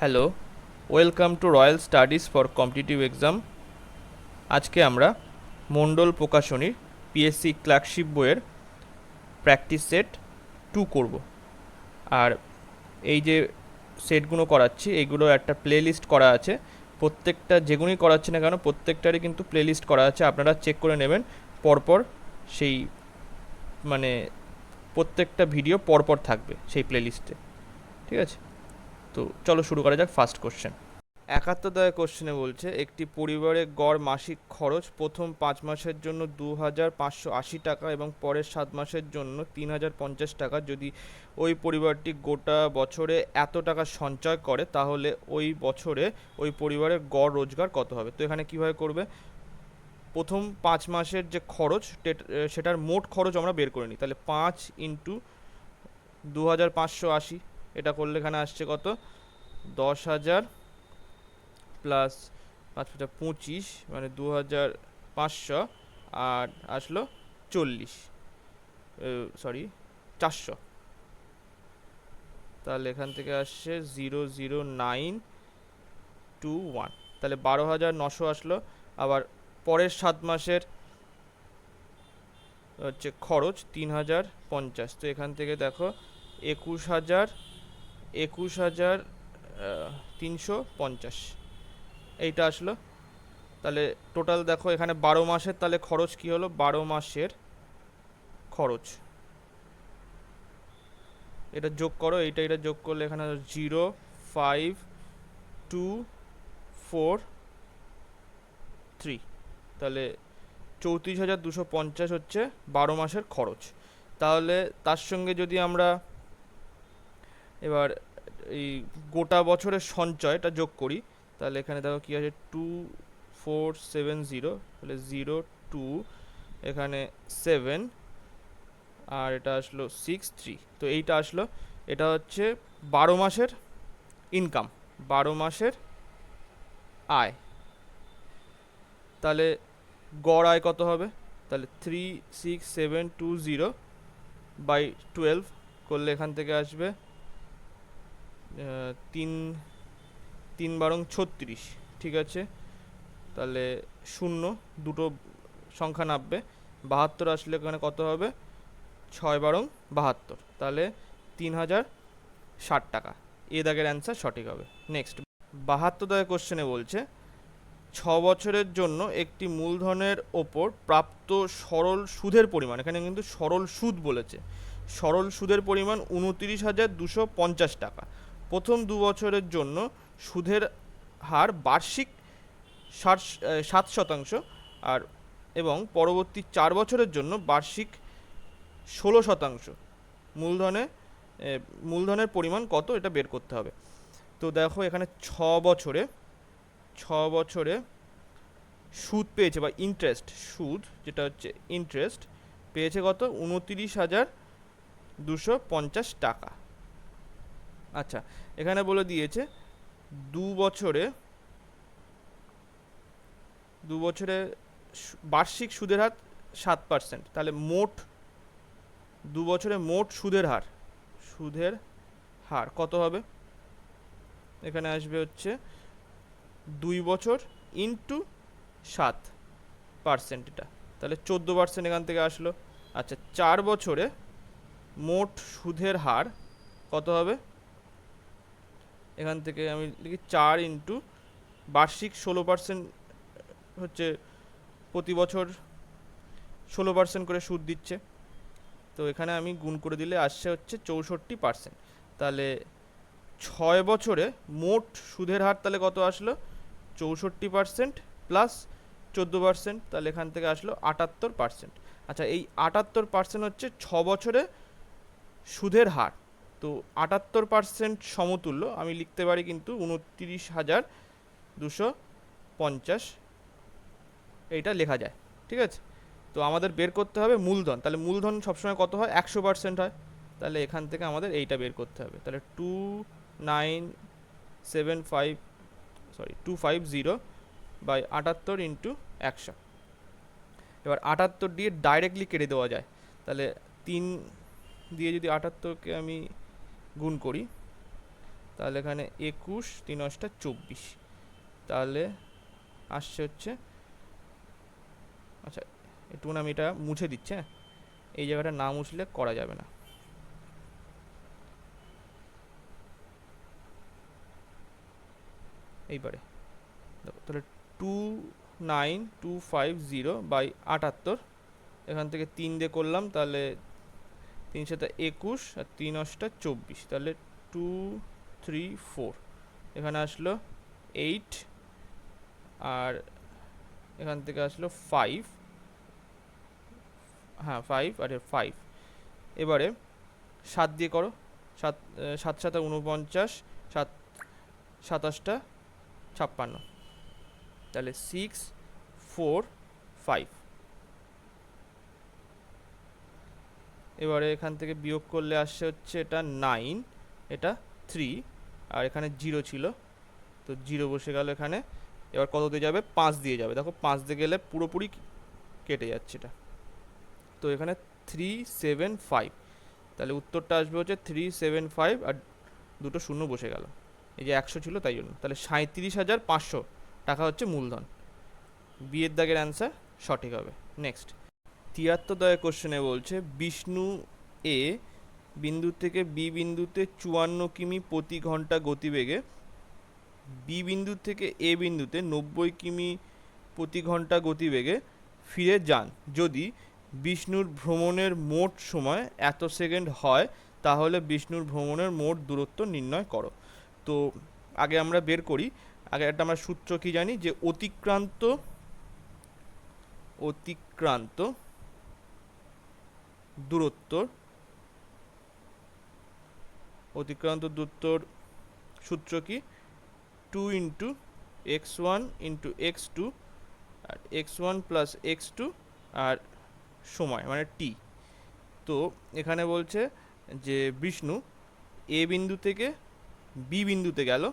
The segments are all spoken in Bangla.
Hello, welcome to royal studies for competitive exam. আজকে আমরা মণ্ডল প্রকাশনীর পিএসসি ক্লার্কশিপ বইয়ের প্র্যাকটিস সেট 2 করব। আর এই যে সেটগুলো করাচ্ছি এইগুলো একটা প্লে লিস্ট করা আছে। প্রত্যেকটা যেগুলোই করাচ্ছি না কেন প্রত্যেকটারই কিন্তু প্লে লিস্ট করা আছে, আপনারা চেক করে নেবেন পরপর। সেই মানে প্রত্যেকটা ভিডিও পরপর থাকবে সেই প্লে লিস্টে, ঠিক আছে? তো চলো শুরু করা যাক। ফার্স্ট কোশ্চেন, 71 কোশ্চেনে বলছে একটি পরিবারের গড় মাসিক খরচ প্রথম 5 মাসের জন্য 2580 টাকা এবং পরের 7 মাসের জন্য 3050 টাকা। যদি ওই পরিবারটি গোটা বছরে এত টাকা সঞ্চয় করে তাহলে ওই বছরে ওই পরিবারের গড় রোজগার কত হবে? তো এখানে কিভাবে করবে, প্রথম 5 মাসের যে খরচ সেটার মোট খরচ আমরা বের করে নিই। তাহলে 5 × 2580, এটা করলে এখানে আসছে কত, 10,000 প্লাস 5×5 = 25, মানে 2500, আর আসলো 40, সরি 400। তাহলে এখান থেকে আসছে 00921, তাহলে 12,900 আসলো। আবার পরের 7 মাসের হচ্ছে খরচ 3050, তো এখান থেকে দেখো 21,350 এইটা আসলো। তাহলে টোটাল দেখো এখানে 12 মাসের, তাহলে খরচ কি হলো, 12 মাসের খরচ এটা যোগ করো, এটা যোগ করলে এখানে 05243, তাহলে 34,250 হচ্ছে 12 মাসের খরচ। তাহলে তার সঙ্গে যদি আমরা এবার এই গোটা বছরের সঞ্চয়টা যোগ করি, তাহলে এখানে দেখো কী আছে, 2470, তাহলে 02, এখানে 7, আর এটা আসলো 63, তো এইটা আসলো। এটা হচ্ছে 12 মাসের ইনকাম, 12 মাসের আয়। তাহলে গড় আয় কত হবে, তাহলে 36720/12 করলে এখান থেকে আসবে 3×3=36, ঠিক আছে? তাহলে শূন্য দুটো সংখ্যা নামবে, 72 আসলে এখানে কত হবে, 6×12, তাহলে 3060 টাকা। এ দাগের অ্যান্সার সঠিক হবে। নেক্সট, 72 কোশ্চেনে বলছে 6 বছরের জন্য একটি মূলধনের ওপর প্রাপ্ত সরল সুদের পরিমাণ, এখানে কিন্তু সরল সুদ বলেছে, সরল সুদের পরিমাণ 29,250 টাকা। প্রথম 2 বছরের জন্য সুদের হার বার্ষিক 7%, আর এবং পরবর্তী 4 বছরের জন্য বার্ষিক 16%। মূলধনে মূলধনের পরিমাণ কত, এটা বের করতে হবে। তো দেখো এখানে 6 বছরে সুদ পেয়েছে, বা ইন্টারেস্ট, সুদ যেটা হচ্ছে ইন্টারেস্ট পেয়েছে কত, 29,250 টাকা। আচ্ছা, এখানে বলে দিয়েছে 2 বছরে বার্ষিক সুদের হার 7%, তাহলে মোট 2 বছরে মোট সুদের হার কত হবে, এখানে আসবে হচ্ছে 2 বছর ইন্টু 7%, এটা তাহলে 14% এখান থেকে আসলো। আচ্ছা, 4 বছরে মোট সুদের হার কত হবে, এখান থেকে আমি লিখি 4 × বার্ষিক 16% হচ্ছে, প্রতি বছর 16% করে সুদ দিচ্ছে, তো এখানে আমি গুণ করে দিলে আসছে হচ্ছে 64%। তাহলে 6 বছরে মোট সুদের হার তাহলে কত আসলো, 64% প্লাস 14%, তাহলে এখান থেকে আসলো 78%। আচ্ছা, এই 78% হচ্ছে 6 বছরে সুদের হার। তো 78% সমতুল্য আমি লিখতে পারি কিন্তু 29,250, এইটা লেখা যায়, ঠিক আছে? তো আমাদের বের করতে হবে মূলধন, তাহলে মূলধন সবসময় কত হয়, 100% হয়। তাহলে এখান থেকে আমাদের এইটা বের করতে হবে, তাহলে 250 × 100। এবার 78 দিয়ে ডাইরেক্টলি কেটে দেওয়া যায়, তাহলে 3 দিয়ে যদি 78কে আমি গুণ করি, তাহলে এখানে 21 3 24, তাহলে আসছে হচ্ছে, আচ্ছা একটু আমি এটা মুছে দিচ্ছি, হ্যাঁ এই জায়গাটা না মুছলে করা যাবে না। এইবারে দেখো তাহলে 29250/78, এখান থেকে 3 দিয়ে করলাম, তাহলে 3 7 21 আর 3 8 24, তাহলে 234 এখানে আসলো 8, আর এখান থেকে আসলো 5, হ্যাঁ 5 আর 5। এবারে 7 দিয়ে করো, 7 7 7 49, 7 27 56, তাহলে 6 4 5। এবারে এখান থেকে বিয়োগ করলে আসছে হচ্ছে এটা 9, এটা 3, আর এখানে 0 ছিল, তো 0 বসে গেল এখানে। এবার কত দিয়ে যাবে? 5 দিয়ে যাবে। দেখো 5 দিয়ে গেলে পুরোপুরি কেটে যাচ্ছে এটা, তো এখানে 375, তাহলে উত্তরটা আসবে হচ্ছে 375, আর দুটো শূন্য বসে গেল, এই যে 100 ছিল তাই জন্য, তাহলে 37,500 টাকা হচ্ছে মূলধন। বিয়ের দাগের অ্যান্সার সঠিক হবে। নেক্সট 73 দাগের কোশ্চেনে বলছে বিষ্ণু এ বিন্দু থেকে বি বিন্দুতে 54 কিমি প্রতি ঘন্টা গতিবেগে বি বিন্দু থেকে এ বিন্দুতে 90 কিমি প্রতি ঘন্টা গতিবেগে ফিরে যান। যদি বিষ্ণুর ভ্রমণের মোট সময় এত সেকেন্ড হয়, তাহলে বিষ্ণুর ভ্রমণের মোট দূরত্ব নির্ণয় করো। তো আগে আমরা বের করি, আগে একটা আমরা সূত্র কি জানি, যে অতিক্রান্ত দূরত্বর সূত্র কি? 2 ইন্টু x1 ইন্টু x2 আর x1 প্লাস x2 আর সময় মানে t। তো এখানে বলছে যে বিষ্ণু এ বিন্দু থেকে বি বিন্দুতে গেল,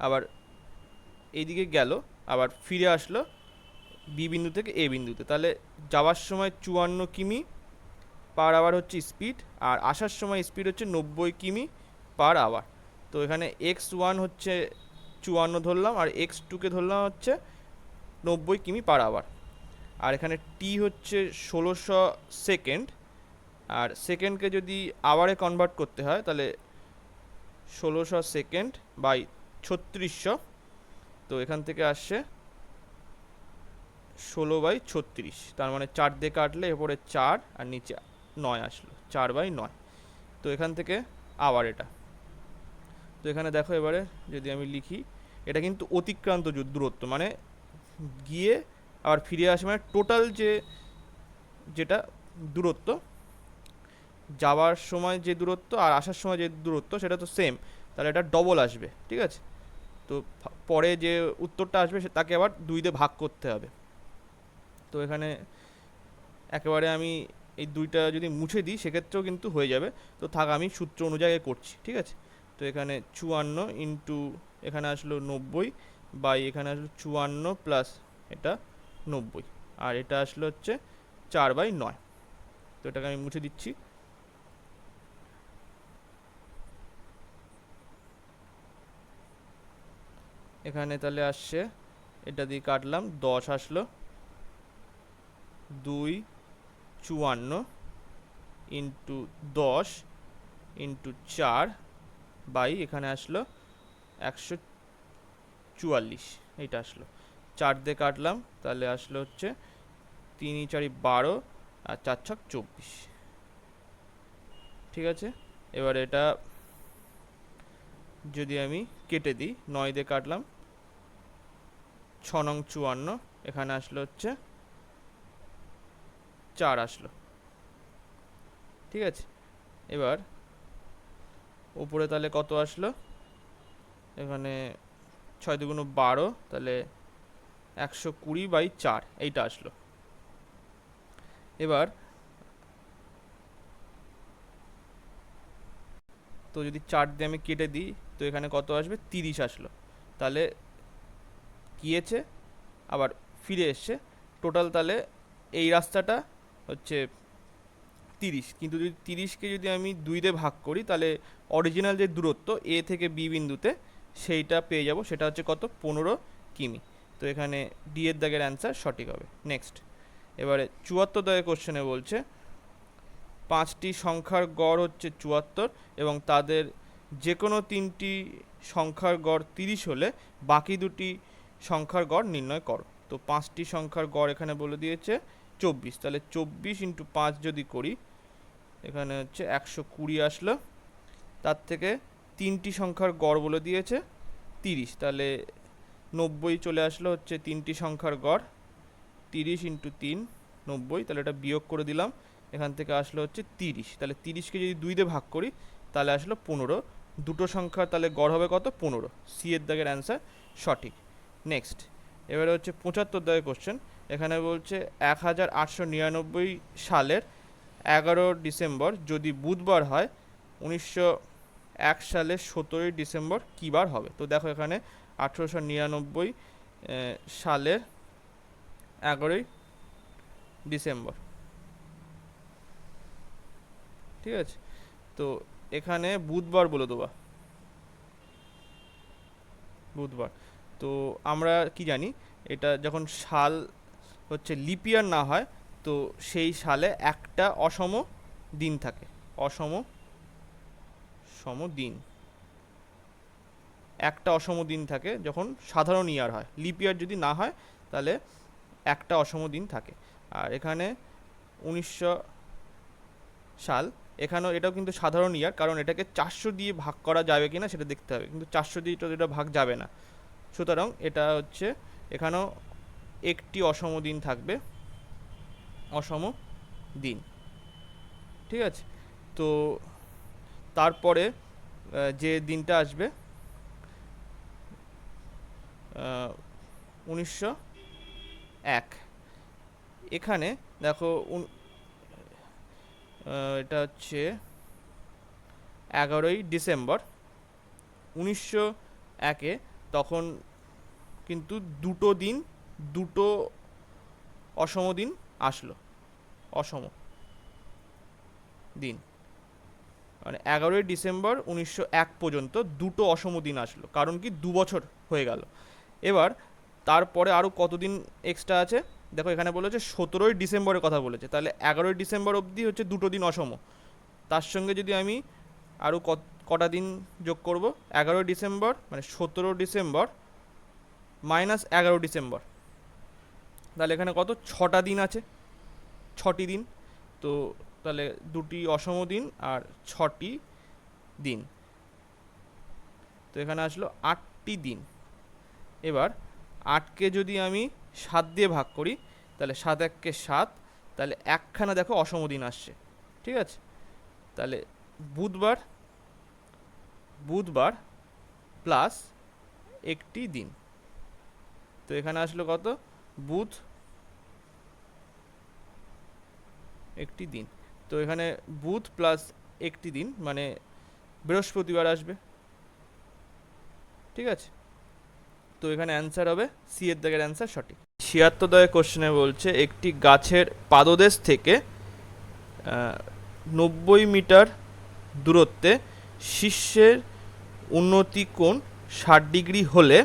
আবার এইদিকে গেল, আবার ফিরে আসলো বি বিন্দু থেকে এ বিন্দুতে, তাহলে যাওয়ার সময় 54 কিমি পার আওয়ার হচ্ছে স্পিড, আর আসার সময় স্পিড হচ্ছে 90 কিমি পার আওয়ার। তো এখানে x1 হচ্ছে 54 ধরলাম, আর x2কে ধরলাম হচ্ছে 90 কিমি পার আওয়ার, আর এখানে টি হচ্ছে 1600 সেকেন্ড, আর সেকেন্ডকে যদি আওয়ারে কনভার্ট করতে হয় তাহলে 1600 সেকেন্ড বাই 3600, তো এখান থেকে আসছে 16/36, তার মানে 4 দিয়ে কাটলে এরপরে 4 আর নিচে 9 আসলো, 4/9। তো এখান থেকে আবার এটা, তো এখানে দেখো এবারে যদি আমি লিখি, এটা কিন্তু অতিক্রান্ত দূরত্ব, মানে গিয়ে আবার ফিরে আসে, মানে টোটাল যেটা দূরত্ব, যাওয়ার সময় যে দূরত্ব আর আসার সময় যে দূরত্ব সেটা তো সেম, তাহলে এটা ডবল আসবে, ঠিক আছে। তো পরে যে উত্তরটা আসবে তাকে আবার 2 দিয়ে ভাগ করতে হবে। তো এখানে একেবারে আমি এই 2টা যদি মুছে দিই সেক্ষেত্রেও কিন্তু হয়ে যাবে, তো থাক আমি সূত্র অনুযায়ী করছি, ঠিক আছে। তো এখানে 54 ইন্টু এখানে আসলো 90 বাই এখানে আসলো 54 প্লাস এটা 90, আর এটা আসলো হচ্ছে 4/9। তো এটাকে আমি মুছে দিচ্ছি। এখানে তাহলে আসছে, এটা দিয়ে কাটলাম 10 আসলো, 254 ইন্টু 10 ইন্টু 4 বাই এখানে আসলো 144, এইটা আসলো। 4 দিয়ে কাটলাম, তাহলে আসলো হচ্ছে 3 4 12 আর 4 6 24, ঠিক আছে। এবার এটা যদি আমি কেটে দিই, 9 দিয়ে কাটলাম, 6 নং 54, এখানে আসলো হচ্ছে 4 আসলো, ঠিক আছে। এবার উপরে তাহলে কত আসলো, এখানে 6 2 12, তাহলে 120/4 এইটা আসলো। এবার তো যদি 4 দিয়ে আমি কেটে দিই, তো এখানে কত আসবে, 30 আসলো। তাহলে গিয়েছে আবার ফিরে এসছে, টোটাল তাহলে এই রাস্তাটা হচ্ছে 30, কিন্তু যদি 30কে যদি আমি 2 দিয়ে ভাগ করি তাহলে অরিজিনাল যে দূরত্ব এ থেকে বি বিন্দুতে সেইটা পেয়ে যাব, সেটা হচ্ছে কত 15 কিমি। তো এখানে ডি এর দাগের অ্যান্সার সঠিক হবে। নেক্সট, এবারে 74 দাগের কোশ্চেনে বলছে 5টি সংখ্যার গড় হচ্ছে 74 এবং তাদের যে কোনো 3টি সংখ্যার গড় 30 হলে বাকি দুটি সংখ্যার গড় নির্ণয় করো। তো 5টি সংখ্যার গড় এখানে বলে দিয়েছে 24, তাহলে 24 × 5 যদি করি এখানে হচ্ছে 120 আসলো। তার থেকে 3টি সংখ্যার গড় বলে দিয়েছে 30, তাহলে 90 চলে আসলো হচ্ছে 3টি সংখ্যার গড়। 30 × 3 90, তাহলে এটা বিয়োগ করে দিলাম, এখান থেকে আসলো হচ্ছে 30। তাহলে 30কে যদি 2 দিয়ে ভাগ করি তাহলে আসলো 15। দুটো সংখ্যার তাহলে গড় হবে কত 15। সি এর দাগের অ্যান্সার সঠিক। নেক্সট, এবারে হচ্ছে 75 দাগের কোশ্চেন। এখানে বলছে 1899 সালের 11 ডিসেম্বর যদি বুধবার হয় 1901 সালের 17 ডিসেম্বর কী বার হবে? তো দেখো এখানে 1899 সালের 11 ডিসেম্বর, ঠিক আছে। তো এখানে বুধবার বলে দেবা, বুধবার। তো আমরা কি জানি, এটা যখন সাল হচ্ছে লিপিয়ার না হয় তো সেই সালে একটা অসম দিন থাকে, সম দিন, একটা অসম দিন থাকে যখন সাধারণ ইয়ার হয়। লিপিয়ার যদি না হয় তাহলে একটা অসম দিন থাকে। আর এখানে 1900 সাল, এখানেও এটাও কিন্তু সাধারণ ইয়ার, কারণ এটাকে 400 দিয়ে ভাগ করা যাবে কিনা সেটা দেখতে হবে, কিন্তু 400 দিয়ে তো এটা ভাগ যাবে না, সুতরাং এটা হচ্ছে এখানেও একটি অসম দিন থাকবে, অসম দিন, ঠিক আছে। তো তারপরে যে দিনটা আসবে 1901, এখানে দেখো এটা হচ্ছে 11 ডিসেম্বর 1901-এ, তখন কিন্তু দুটো অসম দিন আসলো, অসম দিন, মানে 11 ডিসেম্বর 1901 পর্যন্ত দুটো অসম দিন আসলো, কারণ কি 2 বছর হয়ে গেল। এবার তারপরে আরও কতদিন এক্সট্রা আছে দেখো, এখানে বলেছে 17 ডিসেম্বরের কথা বলেছে, তাহলে 11 ডিসেম্বর অবধি হচ্ছে দুটো দিন অসম। তার সঙ্গে যদি আমি আরও কটা দিন যোগ করব, 11 ডিসেম্বর মানে 17 ডিসেম্বর মাইনাস 11 ডিসেম্বর, তাহলে এখানে কত 6টা দিন আছে, 6টি দিন। তো তাহলে দুটি অসম দিন আর 6টি দিন, তো এখানে আসলো 8টি দিন। এবার 8কে যদি আমি 7 দিয়ে ভাগ করি তাহলে 7 1-কে 7, তাহলে একখানা দেখো অসম দিন আসছে, ঠিক আছে। তাহলে বুধবার প্লাস একটি দিন, তো এখানে আসলো কত বুধ একটি দিন। তো এখানে বুধ প্লাস একটি দিন মানে বৃহস্পতিবার আসবে, ঠিক আছে। তো এখানে অ্যান্সার হবে সি এর দাগের অ্যান্সার সঠিক। 76 দাগের কোশ্চেনে বলছে একটি গাছের পাদদেশ থেকে 90 মিটার দূরত্বে শীর্ষের উন্নতি কোণ 60 ডিগ্রি হলে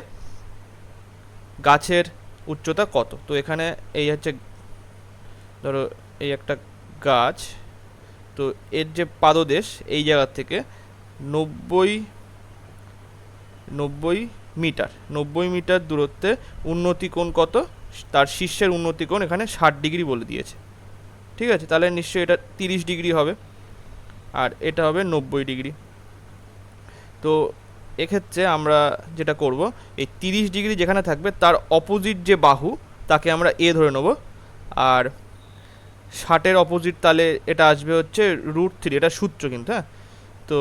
গাছের উচ্চতা কত? তো এখানে এই হচ্ছে ধরো এই একটা গাছ, তো এর যে পাদদেশ এই জায়গা থেকে 90 মিটার দূরত্বে উন্নতি কোণ কত, তার শীর্ষের উন্নতি কোণ এখানে 60 ডিগ্রি বলে দিয়েছে, ঠিক আছে। তাহলে নিশ্চয়ই এটা 30 ডিগ্রি হবে আর এটা হবে 90 ডিগ্রি। তো এক্ষেত্রে আমরা যেটা করব, এই 30 ডিগ্রি যেখানে থাকবে তার অপোজিট যে বাহু তাকে আমরা এ ধরে নেব, আর 60-এর অপোজিট তাহলে এটা আসবে হচ্ছে √3, এটা সূত্র কিন্তু, হ্যাঁ। তো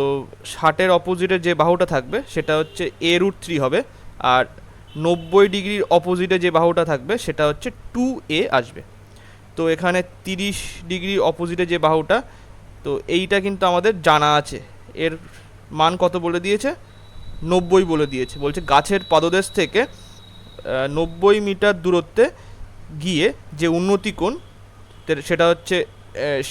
60-এর অপোজিটে যে বাহুটা থাকবে সেটা হচ্ছে a √3 হবে, আর 90 ডিগ্রির অপোজিটে যে বাহুটা থাকবে সেটা হচ্ছে 2a আসবে। তো এখানে 30 ডিগ্রির অপোজিটে যে বাহুটা, তো এইটা কিন্তু আমাদের জানা আছে, এর মান কত বলে দিয়েছে 90 বলে দিয়েছে, বলছে গাছের পাদদেশ থেকে 90 মিটার দূরত্বে গিয়ে যে উন্নতি কোণ সেটা হচ্ছে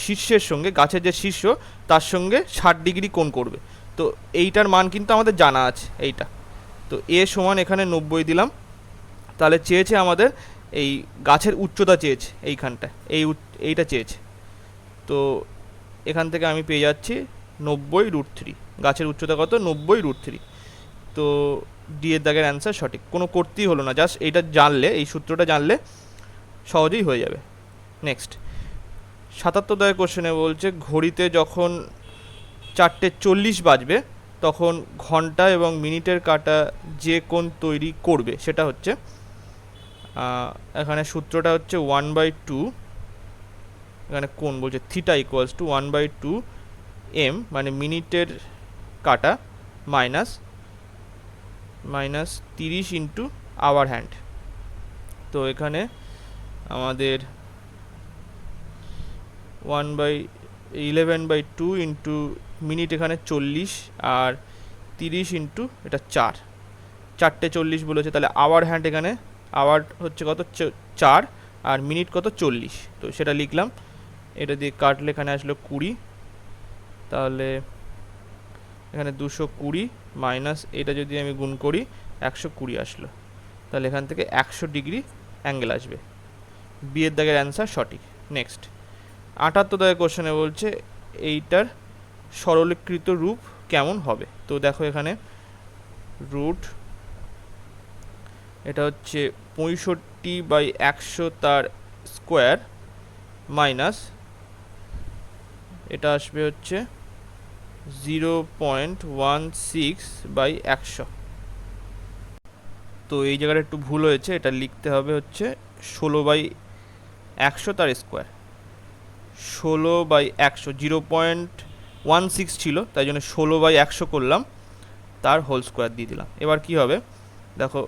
শীর্ষের সঙ্গে, গাছের যে শীর্ষ তার সঙ্গে 60 ডিগ্রি কোণ করবে। তো এইটার মান কিন্তু আমাদের জানা আছে এইটা। তো এ সমান এখানে 90 দিলাম, তাহলে চেয়েছে আমাদের এই গাছের উচ্চতা চেয়েছে এইখানটায়, এইটা চেয়েছে। তো এখান থেকে আমি পেয়ে যাচ্ছি 90√3। গাছের উচ্চতা কত? 90√3। তো ডি এর দাগের অ্যান্সার সঠিক। কোনো করতেই হলো না, জাস্ট এইটা জানলে, এই সূত্রটা জানলে সহজেই হয়ে যাবে। নেক্সট 77 দাগের কোশ্চেনে বলছে ঘড়িতে যখন 4:40 বাজবে তখন ঘন্টা এবং মিনিটের কাঁটা যে কোণ তৈরি করবে সেটা হচ্ছে, এখানে সূত্রটা হচ্ছে 1/2, এখানে কোণ বলছে থিটা ইকুয়ালস টু 1/2 m, মানে মিনিটের কাঁটা মাইনাস 30 ইন্টু আওয়ার হ্যান্ড। তো এখানে আমাদের 11/2 ইন্টু মিনিট এখানে 40 আর 30 ইন্টু এটা 4:40 বলেছে, তাহলে আওয়ার হ্যান্ড এখানে আওয়ার হচ্ছে কত 4 আর মিনিট কত 40। তো সেটা লিখলাম, এটা দিয়ে কাটলে এখানে আসলো 20, তাহলে এখানে 220 মাইনাস এটা যদি আমি গুণ করি 120 আসলো, তাহলে এখান থেকে 100 ডিগ্রি অ্যাঙ্গেল আসবে। বি এর দাগের অ্যান্সার সঠিক। নেক্সট 78 দাগের কোশ্চেনে বলছে এইটার সরলীকৃত রূপ কেমন হবে। তো দেখো এখানে রুট, এটা হচ্ছে 65/100 তার স্কোয়ার মাইনাস এটা আসবে হচ্ছে 0.16/100। তো এই জায়গাটা একটু ভুল হয়েছে, এটা লিখতে হবে হচ্ছে 16/100 তার স্কোয়ার। 16/100, 0.16 ছিল তাই জন্য 16/100 করলাম, তার হোল স্কোয়ার দিয়ে দিলাম। এবার কি হবে দেখো,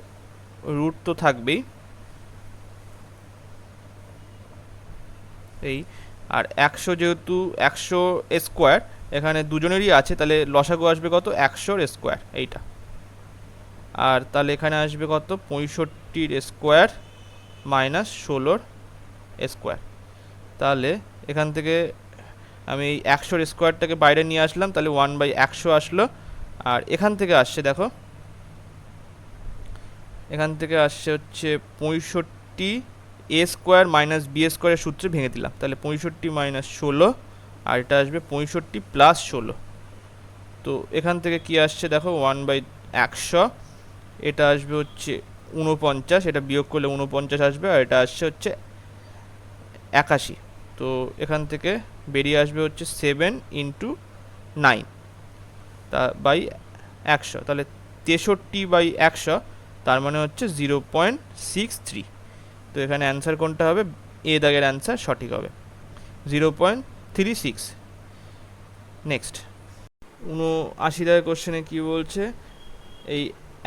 রুট তো থাকবেই এই, আর 100 যেহেতু 100 স্কোয়ার এখানে দুজনেরই আছে, তাহলে লসাগু আসবে কত 100 স্কোয়ার এইটা, আর তাহলে এখানে আসবে কত 65 স্কোয়ার মাইনাস 16 স্কোয়ার। তাহলে এখান থেকে আমি এই 100 স্কোয়ারটাকে বাইরে নিয়ে আসলাম, তাহলে 1/100 আসলো। আর এখান থেকে আসছে দেখো, এখান থেকে আসছে হচ্ছে 65 এ স্কোয়ার মাইনাস বি স্কোয়ারের সূত্রে ভেঙে দিলাম, তাহলে 65 মাইনাস 16, আর এটা আসবে 65 প্লাস 16। তো এখান থেকে কি আসছে দেখো 1/100, এটা আসবে হচ্ছে 49, এটা বিয়োগ করলে 49 আসবে, আর এটা আসছে হচ্ছে 81। তো এখান থেকে বেরিয়ে আসবে হচ্ছে 7 ইন্টু 9 তা বাই 100, তাহলে 63/100, তার মানে হচ্ছে 0.63। তো এখানে অ্যান্সার কোনটা হবে? এ দাগের অ্যান্সার সঠিক হবে 0.36। নেক্সট 79 দাগের কোশ্চেনে কি বলছে, এই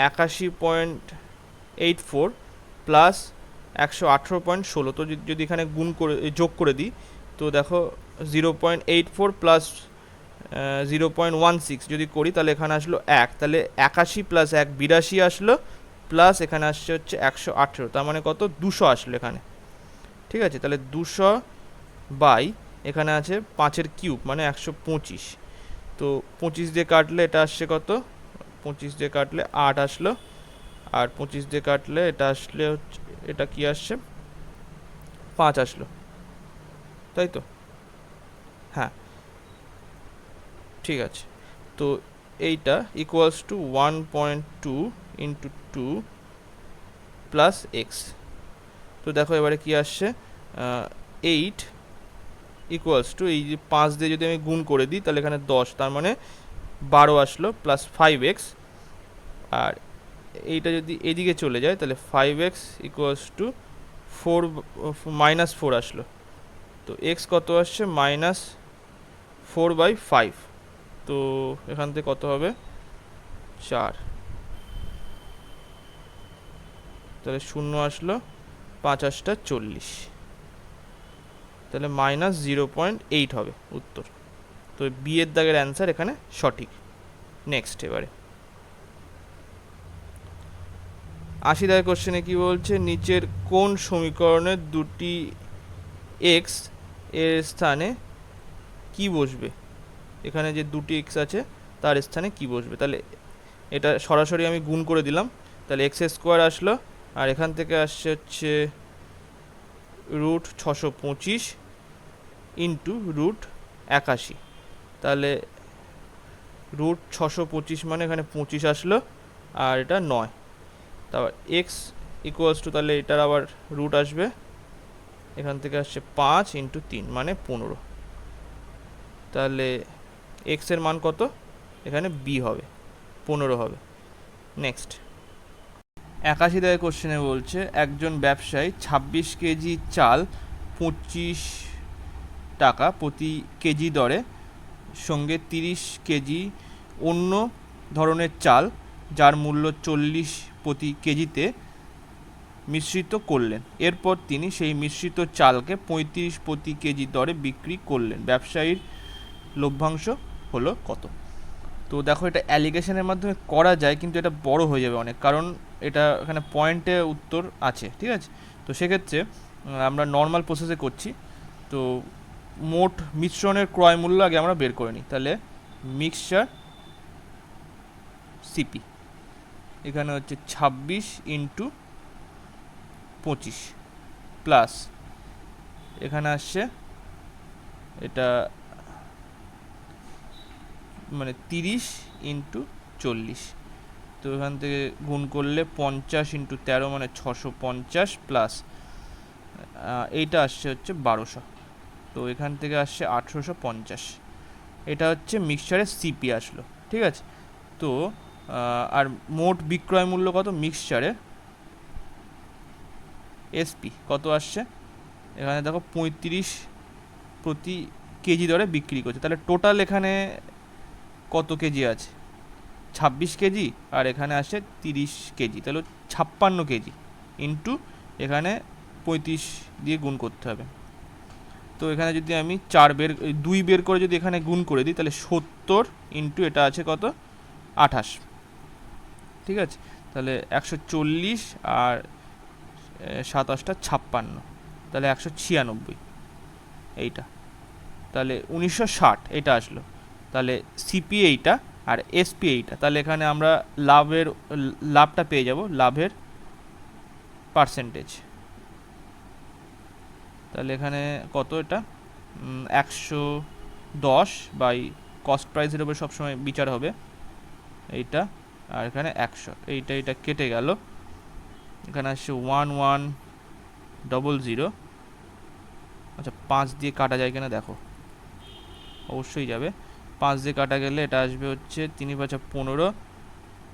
81.84 প্লাস 118.16, তো যদি এখানে গুণ করে যোগ করে দিই, তো দেখো 0.84 প্লাস 0.16 যদি করি তাহলে এখানে আসলো 1, তাহলে 81 প্লাস 1 82 আসলো, প্লাস এখানে আসছে হচ্ছে 118, তার মানে কত 200 আসলো এখানে। ঠিক আছে, তাহলে 200 বাই এখানে আছে 5 কিউব মানে 125। তো 25 দিয়ে কাটলে এটা আসছে কত, 25 দিয়ে কাটলে 8 আসলো, আর 25 দিয়ে কাটলে এটা আসলে হচ্ছে, এটা কি আসছে 5 আসলো, তাই তো? হ্যাঁ ঠিক আছে। তো এইটা equals to 1.2 into 2 plus x. তো দেখো এবারে কি আসছে, 8 ইকুয়ালস টু, এই যে 5 দিয়ে যদি আমি গুণ করে দিই তাহলে এখানে 10, তার মানে 12 আসলো, প্লাস 5x, আর এইটা যদি এদিকে চলে যায় তাহলে 5x ইকুয়ালস টু 4 মাইনাস 4 আসলো। তো এক্স কত আসছে -4/5, তো এখান থেকে কত হবে 4, তাহলে 0 আসলো, 5 8 40, তাহলে -0.8 হবে উত্তর। তো বি এর দাগের অ্যান্সার এখানে সঠিক। নেক্সট এবারে 80 দাগের কোশ্চেনে কি বলছে, নিচের কোন সমীকরণের দুটি এক্স এর স্থানে কি বসবে। এখানে যে দুটি এক্স আছে তার স্থানে কি বসবে। তাহলে এটা সরাসরি আমি গুণ করে দিলাম, তাহলে এক্স স্কোয়ার আসলো, আর এখান থেকে আসছে হচ্ছে √625 ইন্টু √81। তাহলে √625 মানে এখানে 25 আসলো, আর এটা 9। তারপর এক্স ইকুয়ালস টু, তাহলে এটার আবার রুট আসবে, এখান থেকে আসছে 5 ইন্টু 3 মানে 15। তাহলে এক্সের মান কত, এখানে বি হবে, 15 হবে। নেক্সট 81 দাগের কোশ্চেনে বলছে একজন ব্যবসায়ী 26 কেজি চাল 25 টাকা প্রতি কেজি দরে সঙ্গে 30 কেজি অন্য ধরনের চাল যার মূল্য 40 প্রতি কেজিতে মিশ্রিত করলেন। এরপর তিনি সেই মিশ্রিত চালকে 35 প্রতি কেজি দরে বিক্রি করলেন। ব্যবসায়ীর লভ্যাংশ হলো কত? তো দেখো, এটা অ্যালিগেশনের মাধ্যমে করা যায়, কিন্তু এটা বড় হয়ে যাবে অনেক, কারণ এটা এখানে পয়েন্টে উত্তর আছে, ঠিক আছে। তো সেক্ষেত্রে আমরা নর্মাল প্রসেসে করছি। তো মোট মিশ্রণের ক্রয় মূল্য আগে আমরা বের করে নিই। তাহলে মিক্সচার সিপি এখানে হচ্ছে 26 ইন্টু 25 প্লাস এখানে আসছে এটা মানে 30 ইন্টু 40। তো এখান থেকে গুণ করলে 50 ইন্টু 13 মানে 650 প্লাস এইটা আসছে হচ্ছে 1200। তো এখান থেকে আসছে 1850। এটা হচ্ছে মিক্সচারের সিপি আসলো, ঠিক আছে। তো আর মোট বিক্রয় মূল্য কত মিক্সচারের, এসপি কত আসছে, এখানে দেখো 35 প্রতি কেজি দরে বিক্রি করছে। তাহলে টোটাল এখানে কত কেজি আছে, 26 কেজি, আর এখানে আসে 30 কেজি, তাহলে 56 কেজি ইন্টু এখানে 35 দিয়ে গুণ করতে হবে। তো এখানে যদি আমি 2 বের করে যদি এখানে গুণ করে দিই, তাহলে 70 ইন্টু এটা আছে কত 28, ঠিক আছে। তাহলে 140 আর 27টা 56, তাহলে 196 এইটা। তাহলে 1960 এটা আসলো। তাহলে সিপি এইটা আর এসপি এইটা। তাহলে এখানে আমরা লাভটা পেয়ে যাব, লাভের পার্সেন্টেজ। তাহলে এখানে কত, এটা 110 বাই কস্ট প্রাইসের উপর সবসময় বিচার হবে এইটা, আর এখানে 100, এইটা কেটে গেল। এখানে আসছে 1100। আচ্ছা, 5 দিয়ে কাটা যায় কিনা দেখো, অবশ্যই যাবে। 5 দিয়ে কাটা গেলে এটা আসবে হচ্ছে 3 5 15,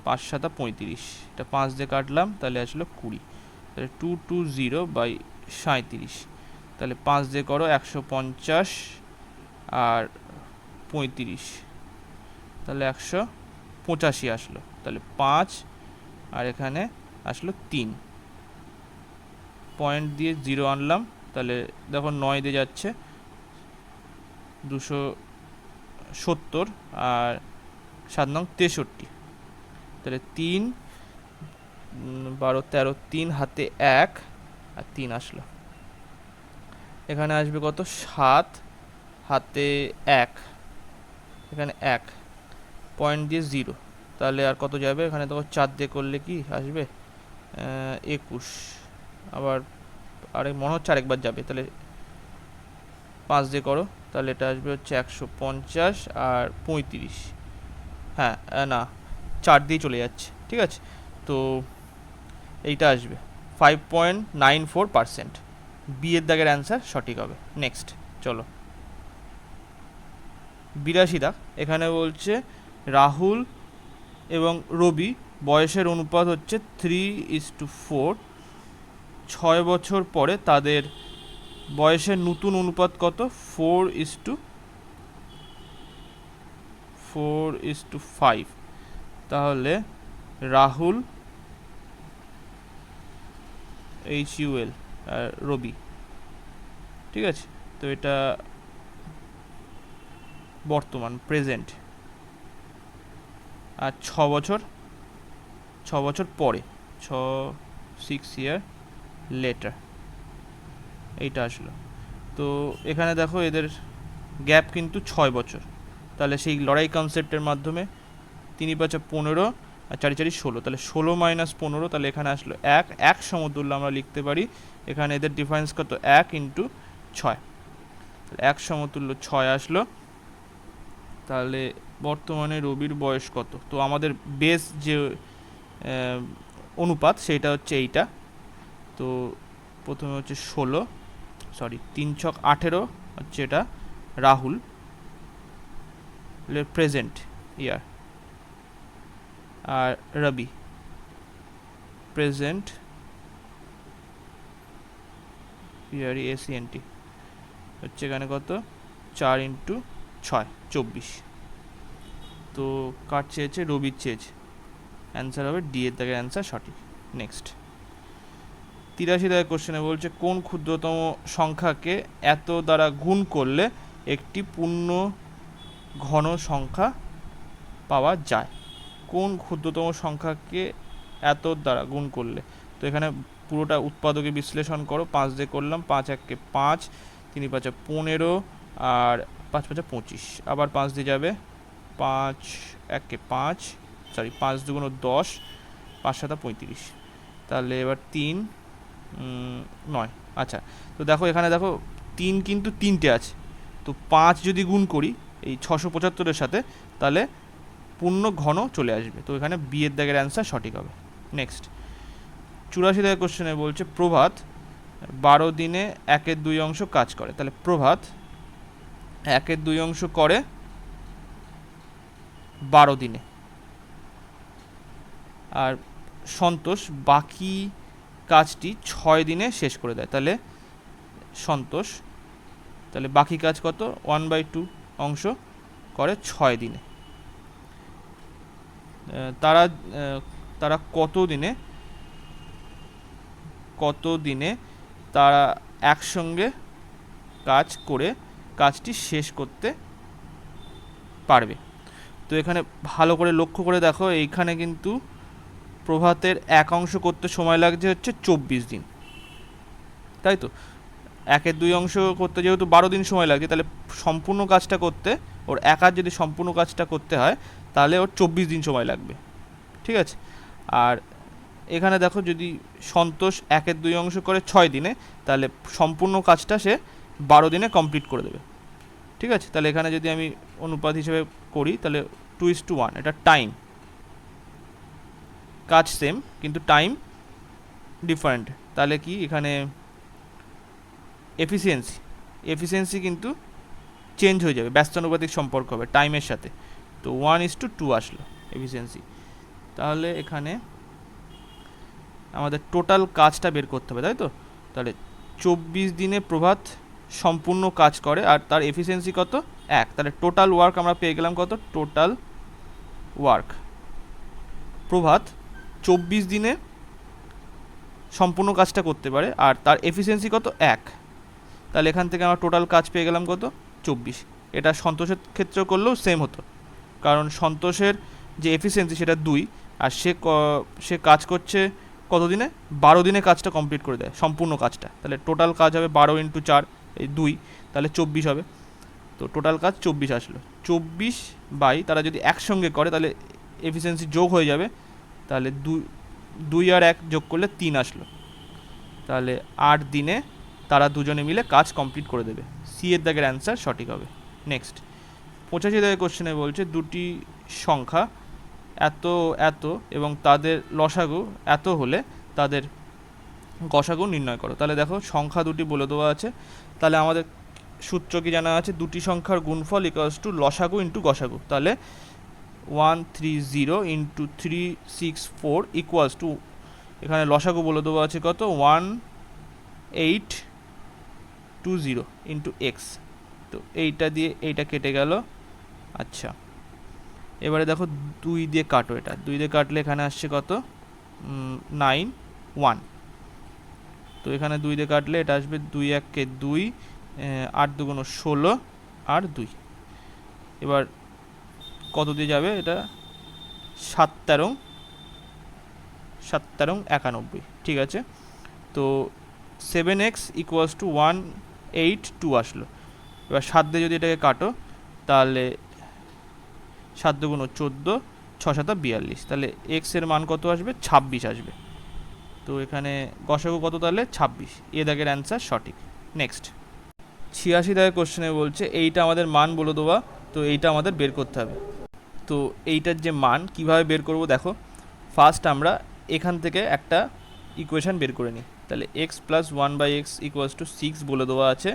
5 7 35। এটা 5 দিয়ে কাটলাম, তাহলে আসলো 20। তাহলে 220 বাই 37। তাহলে 5 দিয়ে করো 150 আর 35, তাহলে 185 আসলো। তাহলে 5 আর এখানে আসলো 3, পয়েন্ট দিয়ে 0 আনলাম, তাহলে দেখো 9 দিয়ে যাচ্ছে 270, আর 7 নং 63। তাহলে 3 12 13, 3 হাতে 1 আর 3 আসলো। এখানে আসবে কত 7 হাতে 1, এখানে 1, পয়েন্ট দিয়ে 0, তাহলে আর কত যাবে, এখানে দেখো 4 দিয়ে করলে কি আসবে 21, আবার মনে হচ্ছে আরেকবার যাবে। তাহলে 5 দিয়ে করো, তাহলে এটা আসবে হচ্ছে 150 আর 35। হ্যাঁ, না 4 দিয়ে চলে যাচ্ছে, ঠিক আছে। তো এইটা আসবে 5.94%। বি এর দাগের অ্যান্সার সঠিক হবে। নেক্সট চলো 82 দাগ। এখানে বলছে রাহুল এবং রবি বয়সের অনুপাত হচ্ছে 3:4। 6 বছর পরে তাদের বয়সের নতুন অনুপাত কত, 4:5। তাহলে রাহুল HUL আর রবি, ঠিক আছে। তো এটা বর্তমান প্রেজেন্ট, আর 6 বছর পরে 6 ইয়ার লেটার এইটা আসলো। তো এখানে দেখো এদের গ্যাপ কিন্তু 6 বছর, তাহলে সেই লড়াই কনসেপ্টের মাধ্যমে 3 × 5 = 15 আর 4 × 4 = 16, তাহলে 16 - 15, তাহলে এখানে আসলো 1 1 সমতুল্য আমরা লিখতে পারি। এখানে এদের ডিফারেন্স কত? 1 × 6, তাহলে 1 সমতুল্য 6 আসলো। তাহলে বর্তমানে রবির বয়স কত? তো আমাদের বেস যে অনুপাত সেটা হচ্ছে এইটা। তো প্রথমে হচ্ছে 16, সরি 3 × 6 = 18 হচ্ছে এটা রাহুল প্রেজেন্ট ইয়ার, আর রবি প্রেজেন্ট ইয়ার এসিএনটি হচ্ছে এখানে কত? 4 × 6 = 24। তো কার চেয়েছে? রবির চেয়েছে। অ্যান্সার হবে ডি এর দাগের অ্যান্সার সঠিক। নেক্সট 83 দাগের কোশ্চেনে বলছে কোন ক্ষুদ্রতম সংখ্যাকে এত দ্বারা গুণ করলে একটি পূর্ণ ঘন সংখ্যা পাওয়া যায়? কোন ক্ষুদ্রতম সংখ্যাকে এত দ্বারা গুণ করলে? তো এখানে পুরোটা উৎপাদকে বিশ্লেষণ করো। 5 দিয়ে করলাম, 5 × 1 = 5, 3 × 5 = 15, আর 5 × 5 = 25, আবার 5 দিয়ে যাবে, 5 × 1 = 5, সরি 5 × 2 = 10, 5 × 7 = 35, তাহলে এবার 3 9। আচ্ছা, তো দেখো এখানে দেখো 3 কিন্তু 3টে আছে, তো 5 যদি গুণ করি এই 675-এর সাথে, তাহলে পূর্ণ ঘন চলে আসবে। তো এখানে বি এর দাগের অ্যান্সার সঠিক হবে। নেক্সট 84 দাগের কোশ্চেনে বলছে প্রভাত 12 দিনে 1/2 অংশ কাজ করে। তাহলে প্রভাত 1/2 অংশ করে 12 দিনে, আর সন্তোষ বাকি কাজটি 6 দিনে শেষ করে দেয়। তাহলে সন্তোষ, তাহলে বাকি কাজ কত? 1/2 অংশ করে 6 দিনে। তারা কত দিনে তারা একসঙ্গে কাজ করে কাজটি শেষ করতে পারবে? তো এখানে ভালো করে লক্ষ্য করে দেখো, এইখানে কিন্তু প্রভাতের এক অংশ করতে সময় লাগছে হচ্ছে 24 দিন, তাই তো? 1/2 অংশ করতে যেহেতু 12 দিন সময় লাগছে, তাহলে সম্পূর্ণ কাজটা করতে ওর একার যদি সম্পূর্ণ কাজটা করতে হয় তাহলে ওর 24 দিন সময় লাগবে, ঠিক আছে? আর এখানে দেখো যদি সন্তোষ 1/2 অংশ করে 6 দিনে, তাহলে সম্পূর্ণ কাজটা সে 12 দিনে কমপ্লিট করে দেবে, ঠিক আছে? তাহলে এখানে যদি আমি অনুপাত হিসেবে করি, তাহলে 2:1, এটা টাইম, কাজ সেম কিন্তু টাইম ডিফারেন্ট। তাহলে কি এখানে এফিসিয়েন্সি কিন্তু চেঞ্জ হয়ে যাবে, ব্যস্তানুপাতিক সম্পর্ক হবে টাইমের সাথে। তো 1:2 আসলো এফিসিয়েন্সি। তাহলে এখানে আমাদের টোটাল কাজটা বের করতে হবে, তাই তো? তাহলে 24 দিনে প্রভাত সম্পূর্ণ কাজ করে আর তার এফিসিয়েন্সি কত? 1। তাহলে টোটাল ওয়ার্ক আমরা পেয়ে গেলাম কত? টোটাল ওয়ার্ক প্রভাত 24 দিনে সম্পূর্ণ কাজটা করতে পারে আর তার এফিসিয়েন্সি কত? 1। তাহলে এখান থেকে আমরা টোটাল কাজ পেয়ে গেলাম কত? 24। এটা সন্তোষের ক্ষেত্রে করলেও সেম হতো, কারণ সন্তোষের যে এফিসিয়েন্সি সেটা 2, আর সে কাজ করছে কত দিনে? 12 দিনে কাজটা কমপ্লিট করে দেয় সম্পূর্ণ কাজটা। তাহলে টোটাল কাজ হবে 12 × 4 এই 2, তাহলে 24 হবে। তো টোটাল কাজ 24 আসলো। 24 বাই তারা যদি একসঙ্গে করে তাহলে এফিসিয়েন্সি যোগ হয়ে যাবে, তাহলে 2 আর 1 যোগ করলে 3 আসলো। তাহলে 8 দিনে তারা দুজনে মিলে কাজ কমপ্লিট করে দেবে। সি এর দাগের অ্যান্সার সঠিক হবে। নেক্সট 85 দাগের কোশ্চেনে বলছে দুটি সংখ্যা এত এত এবং তাদের লসাগু এত হলে তাদের গসাগু নির্ণয় করো। তাহলে দেখো সংখ্যা দুটি বলে দেওয়া আছে, তাহলে আমাদের সূত্র কি জানা আছে? দুটি সংখ্যার গুণফল ইকুয়ালস টু লসাগু ইন্টু গসাগু। তাহলে 130 ইন্টু 364 ইকুয়ালস টু, এখানে লসাগু বলে দেওয়া আছে কত? 1820 ইন্টু এক্স। তো এইটা দিয়ে এইটা কেটে গেল। আচ্ছা, এবারে দেখো 2 দিয়ে কাটো, এটা 2 দিয়ে কাটলে এখানে আসছে কত? 9 1। তো এখানে 2 দিয়ে কাটলে এটা আসবে 2 1 কে 2, 8 2 16 আর 2। এবার কত দিয়ে যাবে? এটা 7 13 91, ঠিক আছে? তো 7x ইকুয়ালস টু 182 আসলো। এবার 7 দিয়ে যদি এটাকে কাটো তাহলে 7 দুগুণ 14, 6 7 42, তাহলে এক্সের মান কত আসবে? 26 আসবে। তো এখানে গসাগু কত তাহলে? 26। এ দাগের অ্যান্সার সঠিক। নেক্সট 86 দাগের কোশ্চেনে বলছে এইটা আমাদের মান বলে দেওয়া, তো এইটা আমাদের বের করতে হবে। তো এইটার যে মান কিভাবে বের করব দেখো, ফার্স্ট আমরা এখান থেকে একটা ইকুয়েশান বের করে নিই। তাহলে x plus 1/x equals to 6 বলে দেওয়া আছে।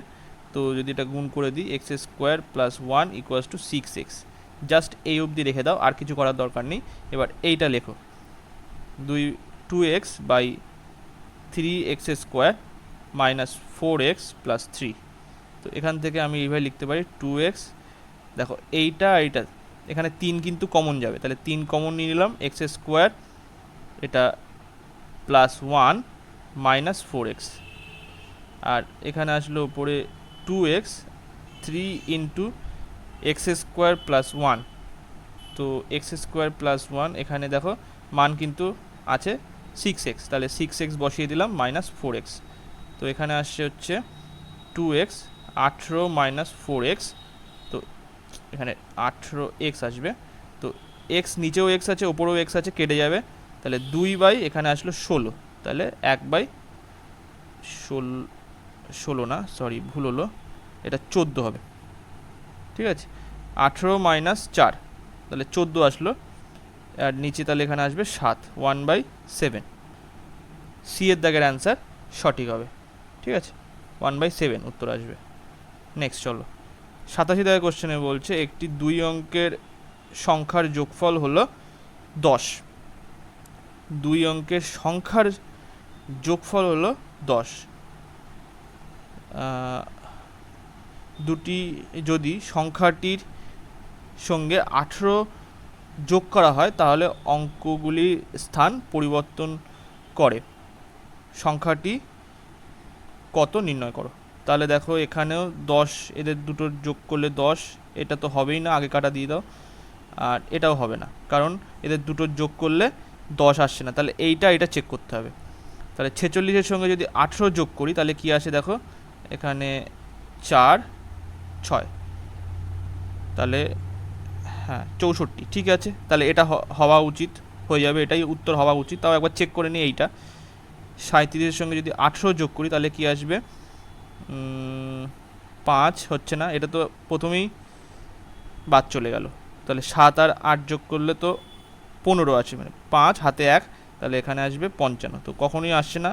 তো যদি এটা গুণ করে দিই, x square plus 1 equals two 6x, just এই অবধি রেখে দাও, আর কিছু করার দরকার নেই। এবার এইটা লেখো, 2x by 3x square minus 4x plus 3। তো এখান থেকে আমি এইভাবে লিখতে পারি 2x, দেখো এইটা এইটা এখানে 3 কিন্তু কমন যাবে, তাহলে 3 কমন নিয়ে নিলাম, এক্স স্কোয়ার এটা প্লাস 1 মাইনাস 4x, আর এখানে আসলো উপরে 2x 3 into x square plus 1। তো এক্স স্কোয়ার প্লাস 1 এখানে দেখো মান কিন্তু আছে 6x, তাহলে 6x বসিয়ে দিলাম মাইনাস 4x। তো এখানে আসছে হচ্ছে 2x 18 মাইনাস 4x, তো এখানে 18x আসবে। তো x নিচেও x আছে, ওপরেও x আছে, কেটে যাবে, তাহলে 2 এখানে আসলো 16, তাহলে 1/16 না, সরি ভুল হলো, এটা 14 হবে। ঠিক আছে, 18 মাইনাস 4, তাহলে 14 আসলো, আর নিচে তাহলে এখানে আসবে 7, 1/7। সি এর দাগের অ্যান্সার সঠিক হবে। ঠিক আছে, 1/7 উত্তর আসবে। নেক্সট চলো 87 দাগের কোশ্চেনে বলছে একটি 2 অঙ্কের সংখ্যার যোগফল হলো 10। 2 অঙ্কের সংখ্যার যোগফল হলো 10। দুটি যদি সংখ্যাটির সঙ্গে 18 যোগ করা হয় তাহলে অঙ্কগুলির স্থান পরিবর্তন করে সংখ্যাটি কত নির্ণয় করো। তাহলে দেখো এখানেও 10, এদের দুটো যোগ করলে 10, এটা তো হবেই না, আগে কাটা দিয়ে দাও, আর এটাও হবে না, কারণ এদের দুটো যোগ করলে 10 আসছে না, তাহলে এটা চেক করতে হবে। তাহলে 46-এর সঙ্গে যদি 18 যোগ করি তাহলে কি আসে দেখো, এখানে 4 6, তাহলে হ্যাঁ 64, ঠিক আছে, তাহলে এটা হওয়া উচিত, হয়ে যাবে, এটাই উত্তর হওয়া উচিত। তাও একবার চেক করে নিই এইটা। 37-এর সঙ্গে যদি 18 যোগ করি তাহলে কি আসবে, 5 হচ্ছে না, এটা তো প্রথমেই বাদ চলে গেল, তাহলে 7 আর 8 যোগ করলে তো 15 আছে, মানে 5 হাতে 1, তাহলে এখানে আসবে 55। তো কখনোই আসছে না,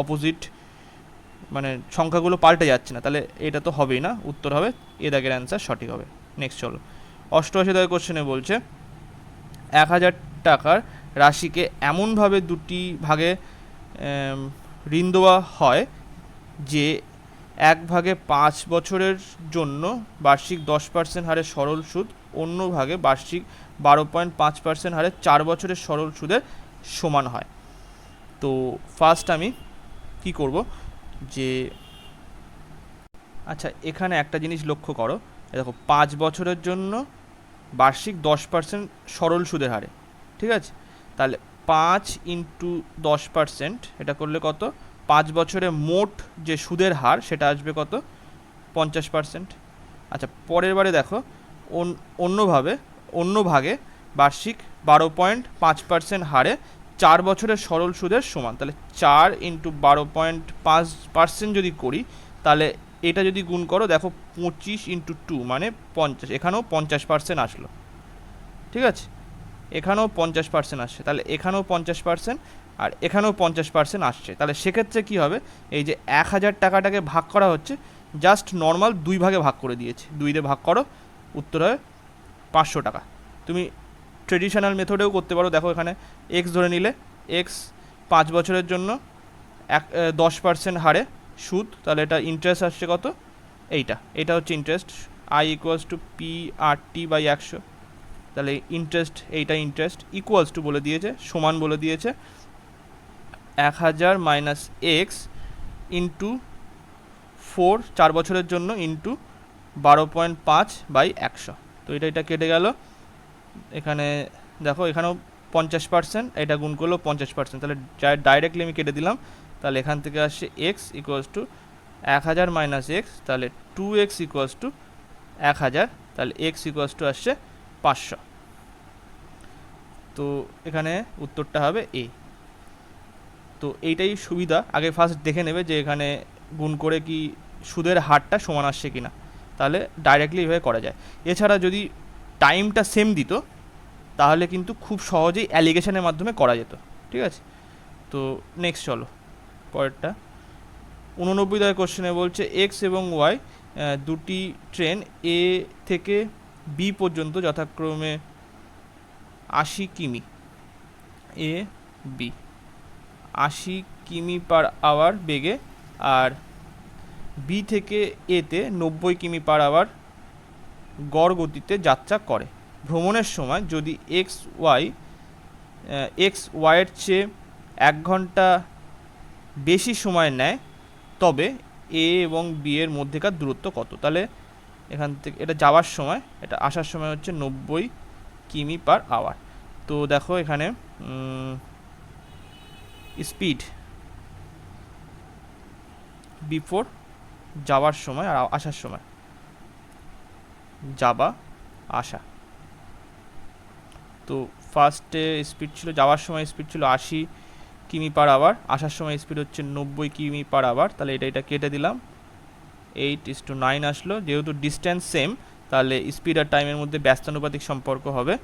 অপোজিট মানে সংখ্যাগুলো পাল্টে যাচ্ছে না, তাহলে এটা তো হবেই না, উত্তর হবে এ দাগের অ্যান্সার সঠিক হবে। নেক্সট চলো 88 দাগের কোশ্চেনে বলছে 1000 টাকার রাশিকে এমনভাবে দুটি ভাগে ঋণ দেওয়া হয় যে 1/5 বছরের জন্য বার্ষিক 10% হারে সরল সুদ, অন্য ভাগে বার্ষিক 12.5% হারে 4 বছরের সরল সুদের সমান হয়। তো ফার্স্ট আমি কি করব যে, আচ্ছা এখানে একটা জিনিস লক্ষ্য করো, দেখো 5 বছরের জন্য বার্ষিক 10% সরল সুদের হারে, ঠিক আছে, তাহলে 5 ইন্টু 10%, এটা করলে কত, 5 বছরে মোট যে সুদের হার সেটা আসবে কত, 50%। আচ্ছা পরের বারে দেখো অন্য ভাগে বার্ষিক 12.5% হারে 4 বছরের সরল সুদের সমান, তাহলে 4 ইন্টু 12.5% যদি করি তাহলে এটা যদি গুণ করো দেখো 25 ইন্টু 2 মানে 50, এখানেও 50% আসলো, ঠিক আছে, এখানেও 50% আসছে, তাহলে এখানেও 50% আর এখানেও 50% আসছে, তাহলে সেক্ষেত্রে কী হবে, এই যে 1000 টাকাটাকে ভাগ করা হচ্ছে, জাস্ট নর্মাল 2 ভাগে ভাগ করে দিয়েছে, 2 দিয়ে ভাগ করো, উত্তর হয় 500 টাকা। তুমি ট্রেডিশনাল মেথডেও করতে পারো, দেখো এখানে এক্স ধরে নিলে, এক্স 5 বছরের জন্য 10% হারে সুদ, তাহলে এটা ইন্টারেস্ট আসছে কত, এইটা হচ্ছে interest, I equals to PRT/100, তাহলে ইন্টারেস্ট, এইটা ইন্টারেস্ট ইকুয়ালস টু বলে দিয়েছে, সমান বলে দিয়েছে 1000 মাইনাস এক্স ইন্টু 4 4 বছরের জন্য ইন্টু 12.5/100। তো এটা কেটে গেল, এখানে দেখো এখানেও 50%, এটা গুণ করলেও 50%, তাহলে ডাইরেক্টলি আমি কেটে দিলাম, তাহলে এখান থেকে আসছে x equals to 1000 minus x, তাহলে 2x ইকুয়ালস টু 1000, তাহলে এক্স ইকুয়ালস টু আসছে 500। তো এখানে উত্তরটা হবে এ। তো এইটাই সুবিধা, আগে ফার্স্ট দেখে নেবে যে এখানে গুণ করে কি সুদের হারটা সমান আসছে কি না, তাহলে ডাইরেক্টলি এইভাবে করা যায়। এছাড়া যদি টাইমটা সেম দিত তাহলে কিন্তু খুব সহজেই অ্যালিগেশনের মাধ্যমে করা যেত। ঠিক আছে, তো নেক্সট চলো পরেরটা। 89 কোশ্চেনে বলছে এক্স এবং ওয়াই দুটি ট্রেন এ থেকে বি পর্যন্ত যথাক্রমে 80 কিমি, এ বি 80 কিমি পার আওয়ার বেগে আর বি থেকে এতে 90 কিমি পার আওয়ার গড় গতিতে যাত্রা করে। ভ্রমণের সময় যদি এক্স ওয়াইয়ের চেয়ে 1 ঘন্টা বেশি সময় নেয় তবে এ এবং বি এর মধ্যেকার দূরত্ব কত? তাহলে এখান থেকে এটা যাওয়ার সময়, এটা আসার সময় হচ্ছে 90 কিমি পার আওয়ার। তো দেখো এখানে স্পিড বিফোর যাওয়ার সময় আর আসার সময়, যাওয়া আসা। তো ফার্স্টে স্পিড ছিল, যাওয়ার সময় স্পিড ছিল 80 কিমি পার আওয়ার, আসার সময় স্পিড হচ্ছে 90 কিমি পার আওয়ার। তাহলে এটা কেটে দিলাম, 8:9 আসলো। যেহেতু ডিস্ট্যান্স সেম তাহলে স্পিড আর টাইমের মধ্যে ব্যস্তানুপাতিক সম্পর্ক হবে,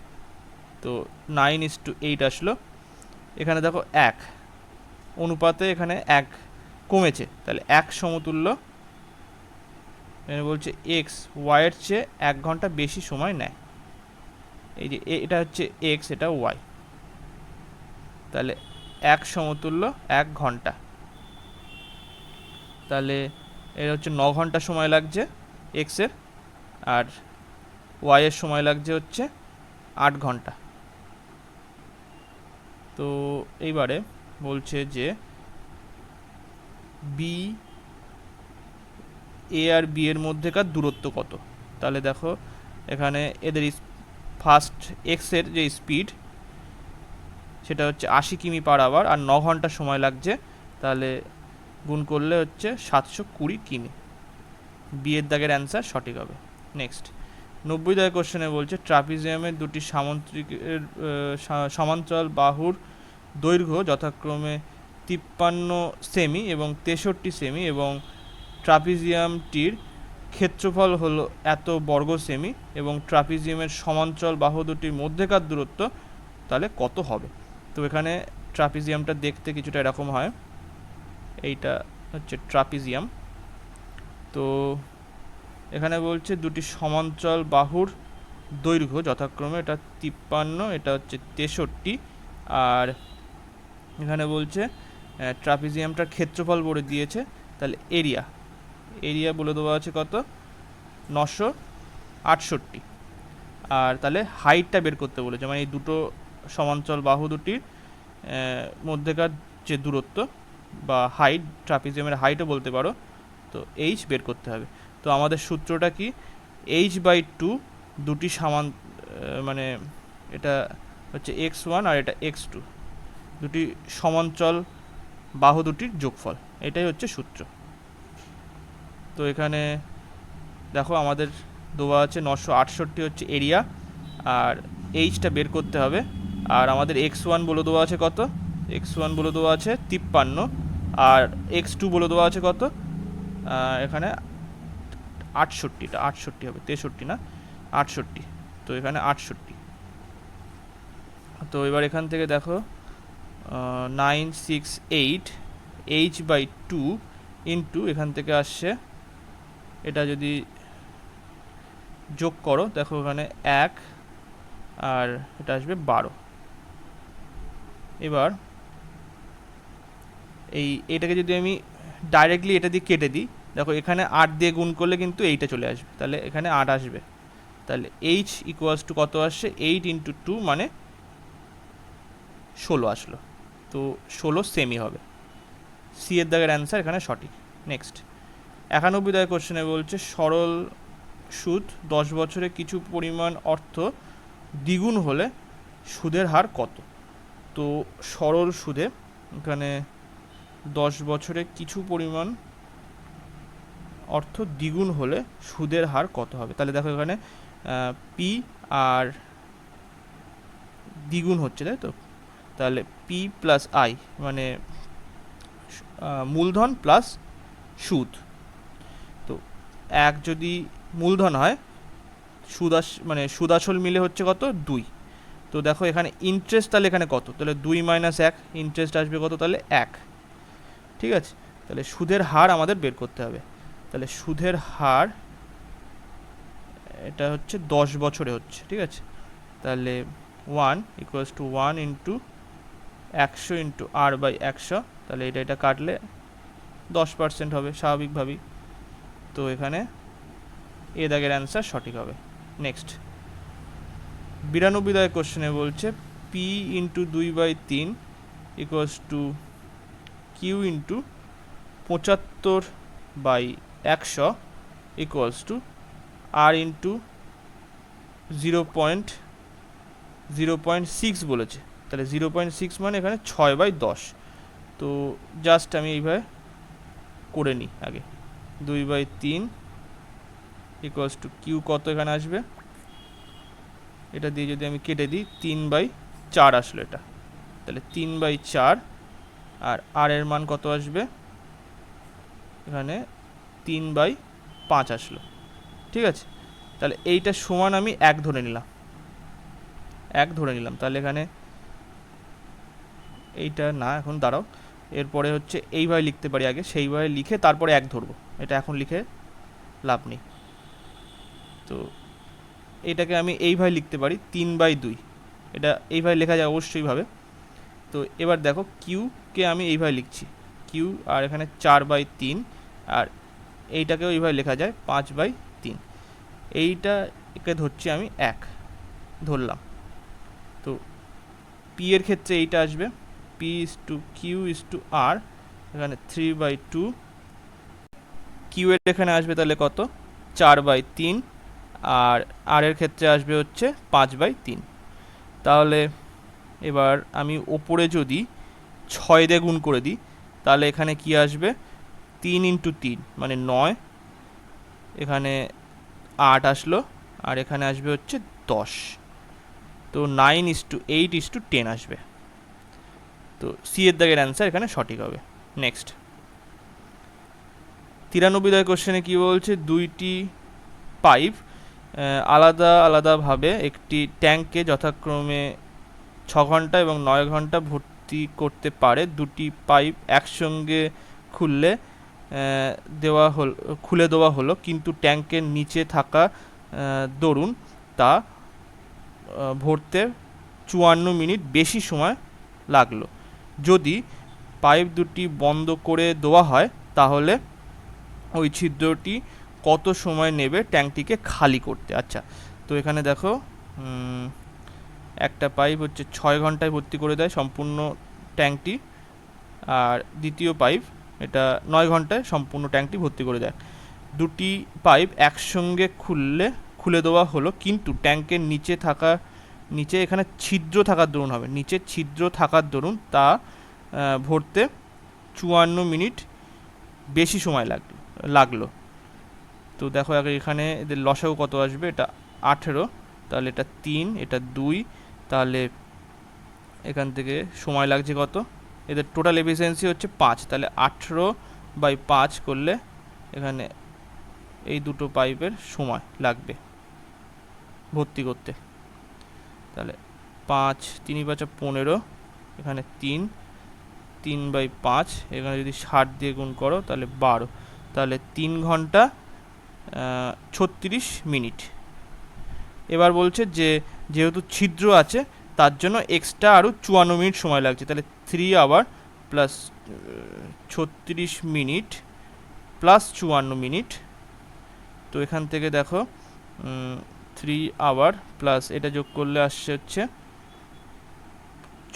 তো 9:8 আসলো। এখানে দেখো 1 অনুপাতে এখানে 1 কমেছে, তাহলে 1 সমতুল্য। এখানে বলছে এক্স ওয়াইয়ের চেয়ে 1 ঘন্টা বেশি সময় নেয়। এই যে এটা হচ্ছে এক্স, এটা ওয়াই, তাহলে 1 সমতুল্য 1 ঘন্টা। তাহলে এর হচ্ছে 9 ঘন্টা সময় লাগছে এক্সের, আর ওয়াইয়ের সময় লাগছে হচ্ছে 8 ঘন্টা। তো এইবারে বলছে যে বি এ আর বি এর মধ্যেকার দূরত্ব কত? তাহলে দেখো এখানে এদের ফার্স্ট এক্সের যে স্পিড সেটা হচ্ছে 80 কিমি পার আওয়ার আর 9 ঘন্টা সময় লাগছে, তাহলে গুণ করলে হচ্ছে 720 কিমি। বি এর দাগের অ্যান্সার সঠিক হবে। নেক্সট 90 কোশ্চেনে বলছে ট্রাপিজিয়ামের দুটি সামন্ত্রিকের সমান্তরাল বাহুর দৈর্ঘ্য যথাক্রমে 53 সেমি এবং 63 সেমি এবং ট্রাপিজিয়ামটির ক্ষেত্রফল হলো এত বর্গ সেমি এবং ট্রাপিজিয়ামের সমান্তরাল বাহু দুটির মধ্যেকার দূরত্ব তাহলে কত হবে? তো এখানে ট্রাপিজিয়ামটা দেখতে কিছুটা এরকম হয়, এইটা হচ্ছে ট্রাপিজিয়াম। তো এখানে বলছে দুটি সমান্তরাল বাহুর দৈর্ঘ্য যথাক্রমে এটা 53, এটা হচ্ছে 63, আর এখানে বলছে ট্রাপিজিয়ামটার ক্ষেত্রফল বলে দিয়েছে, তাহলে এরিয়া বলে দেওয়া আছে কত? 968। আর তাহলে হাইটটা বের করতে বলেছে, মানে এই দুটো সমান্তরাল বাহু দুটির মধ্যেকার যে দূরত্ব বা হাইট, ট্রাপিজিয়ামের হাইটও বলতে পারো, তো এইচ বের করতে হবে। তো আমাদের সূত্রটা কি? h/2 দুটি মানে এটা হচ্ছে x1 আর এটা x2, দুটি সমান্তরাল বাহু দুটির যোগফল, এটাই হচ্ছে সূত্র। তো এখানে দেখো আমাদের দেওয়া আছে 968 হচ্ছে এরিয়া, আর এইচটা বের করতে হবে। আর আমাদের x1 বলে দেওয়া আছে কত? x1 বলে দেওয়া আছে 53, আর x2 বলে দেওয়া আছে কত? এখানে 68টা 68 হবে, 63 না 68, তো এখানে 68। তো এবার এখান থেকে দেখো 968 h/2 ইন্টু এখান থেকে আসছে, এটা যদি যোগ করো দেখো এখানে 1 আর এটা আসবে 12। এবার এটাকে যদি আমি ডাইরেক্টলি এটা দিয়ে কেটে দিই, দেখো এখানে 8 দিয়ে গুণ করলে কিন্তু এইটা চলে আসবে, তাহলে এখানে 8 আসবে। তাহলে h ইকুয়ালস টু কত আসছে? 8 ইন্টু 2 মানে 16 আসলো। তো 16 সেমি হবে, সি এর দাগের অ্যান্সার এখানে সঠিক। নেক্সট 91 কোশ্চেনে বলছে সরল সুদ 10 বছরে কিছু পরিমাণ অর্থ দ্বিগুণ হলে সুদের হার কত? তো সরল সুদে এখানে 10 বছরে কিছু পরিমাণ অর্থ দ্বিগুণ হলে সুদের হার কত হবে? তাহলে দেখো এখানে পি আর দ্বিগুণ হচ্ছে, তাই তো? তাহলে পি প্লাস আই মানে মূলধন প্লাস সুদ। তো এক যদি মূলধন হয়, মানে সুদ আসল মিলে হচ্ছে কত? 2। তো দেখো এখানে ইন্টারেস্ট তাহলে এখানে কত? তাহলে 2 মাইনাস 1, ইন্টারেস্ট আসবে কত? তাহলে 1। ঠিক আছে, তাহলে সুদের হার আমাদের বের করতে হবে। তাহলে সুদের হার এটা হচ্ছে 10 বছরে হচ্ছে, ঠিক আছে? তাহলে 1 equals to 1 into 100 into R by 100, তাহলে এটা কাটলে 10% হবে স্বাভাবিকভাবেই। তো এখানে এ দাগের অ্যান্সার সঠিক হবে। নেক্সট 92 কোশ্চেনে বলছে P into 2/3 equals to Q into 75/100 equals to R into 0.6 বলেছে। তাহলে 0.6 মানে এখানে 6/10। তো জাস্ট আমি এইভাবে করে নিই আগে। 2/3 ইকুয়ালস টু কিউ কত এখানে আসবে, এটা দিয়ে যদি আমি কেটে দিই 3/4 আসলো এটা। তাহলে 3/4 আর আর এর মান কত আসবে এখানে? 3/5 আসলো, ঠিক আছে? তাহলে এইটা সমান আমি 1 ধরে নিলাম, 1 ধরে নিলাম। তাহলে এখানে এইটা না, এখন দাঁড়াও, এরপরে হচ্ছে এইভাবে লিখতে পারি আগে, সেইভাবে লিখে তারপরে 1 ধরবো। এটা এখন লিখে লাভ নেই। তো এটাকে আমি এইভাবে লিখতে পারি 3/2, এটা এইভাবে লেখা যায় অবশ্যইভাবে। তো এবার দেখো কিউকে আমি এইভাবে লিখছি, কিউ আর এখানে 4/3, আর এইটাকেও এইভাবে লেখা যায় 5/3। এইটাকে ধরছি আমি 1 ধরলাম। তো পি এর ক্ষেত্রে এইটা আসবে p is to q is to r, এখানে 3/2। কিউ এর এখানে আসবে তাহলে কত? 4/3, আর আর এর ক্ষেত্রে আসবে হচ্ছে 5/3। তাহলে এবার আমি ওপরে যদি 6 দিয়ে গুণ করে দিই, তাহলে এখানে কি আসবে? 3 ইন্টু 3 মানে 9, এখানে 8 আসলো, আর এখানে আসবে হচ্ছে 10। তো 9:8:10 আসবে। তো সি এর দাগের অ্যান্সার এখানে সঠিক হবে। নেক্সট 93 কোশ্চেনে কি বলছে? দুইটি পাইপ আলাদা আলাদাভাবে একটি ট্যাঙ্কে যথাক্রমে 6 ঘন্টা এবং 9 ঘন্টা ভর্তি করতে পারে। দুটি পাইপ একসঙ্গে খুললে খুলে দেওয়া হলো, কিন্তু ট্যাঙ্কের নিচে থাকা দরুন তা ভরতে 54 মিনিট বেশি সময় লাগলো। যদি পাইপ দুটি বন্ধ করে দেওয়া হয়, তাহলে ওই ছিদ্রটি কত সময় নেবে ট্যাঙ্কটিকে খালি করতে? আচ্ছা, তো এখানে দেখো একটা পাইপ হচ্ছে 6 ঘন্টায় ভর্তি করে দেয় সম্পূর্ণ ট্যাঙ্কটি, আর দ্বিতীয় পাইপ এটা 9 ঘন্টায় সম্পূর্ণ ট্যাঙ্কটি ভর্তি করে দেয়। দুটি পাইপ একসঙ্গে খুলে দেওয়া হলো, কিন্তু ট্যাঙ্কের নিচে এখানে ছিদ্র থাকার দরুন হবে, নিচে ছিদ্র থাকার দরুন তা ভরতে 54 মিনিট বেশি সময় লাগলো। তো দেখো আগে এখানে এদের লসাগু কত আসবে? এটা 18, তাহলে এটা 3, এটা 2, তাহলে এখান থেকে সময় লাগছে কত? এদের টোটাল এফিসিয়েন্সি হচ্ছে 5, তাহলে 18/5 করলে এখানে এই দুটো পাইপের সময় লাগবে ভর্তি করতে। তাহলে 5, 3 × 5 = 15, এখানে 3/5, এখানে যদি 60 দিয়ে গুণ করো তাহলে 12, তাহলে 3 ঘন্টা 36 মিনিট। এবার বলছে যে যেহেতু ছিদ্র আছে তার জন্য এক্সট্রা আরও 54 মিনিট সময় লাগছে, তাহলে 3 hour plus 36 minute plus 54 minute. তো এখান থেকে দেখো 3 আওয়ার প্লাস এটা যোগ করলে আসছে হচ্ছে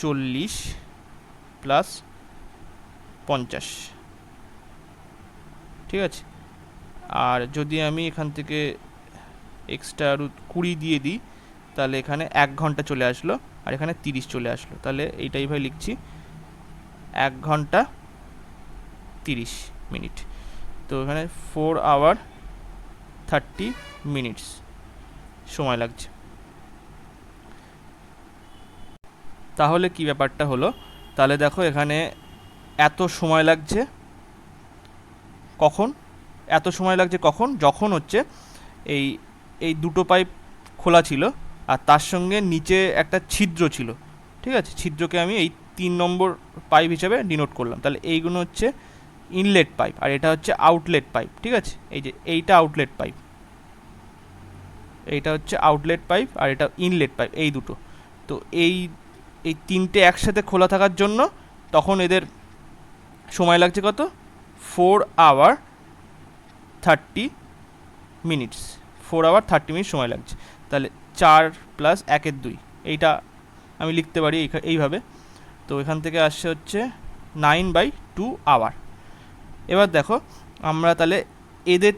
40 প্লাস 50, ঠিক আছে? আর যদি আমি এখান থেকে এক্সট্রা আরও 20 দিয়ে দিই, তাহলে এখানে 1 ঘন্টা চলে আসলো, আর এখানে 30 চলে আসলো। তাহলে এইটাই ভাই লিখছি 1 ঘন্টা 30 মিনিট। তো এখানে 4 আওয়ার 30 মিনিটস সময় লাগছে। তাহলে কি ব্যাপারটা হলো, তাহলে দেখো এখানে এত সময় লাগছে কখন, এত সময় লাগছে কখন, যখন হচ্ছে এই এই দুটো পাইপ খোলা ছিল আর তার সঙ্গে নিচে একটা ছিদ্র ছিল, ঠিক আছে, ছিদ্রকে আমি এই 3 নম্বর পাইপ হিসেবে ডিনোট করলাম। তাহলে এইগুলো হচ্ছে ইনলেট পাইপ আর এটা হচ্ছে আউটলেট পাইপ, ঠিক আছে, এই যে এইটা আউটলেট পাইপ, এইটা হচ্ছে আউটলেট পাইপ আর এটা ইনলেট পাইপ, এই দুটো। তো এই এই তিনটে একসাথে খোলা থাকার জন্য তখন এদের সময় লাগছে কত, 4 hour 30 minutes, 4 hour 30 minutes সময় লাগছে। তাহলে 4 + 1 = 2, এইটা আমি লিখতে পারি এইভাবে। তো এখান থেকে আসছে হচ্ছে 9/2 hour। এবার দেখো আমরা তাহলে এদের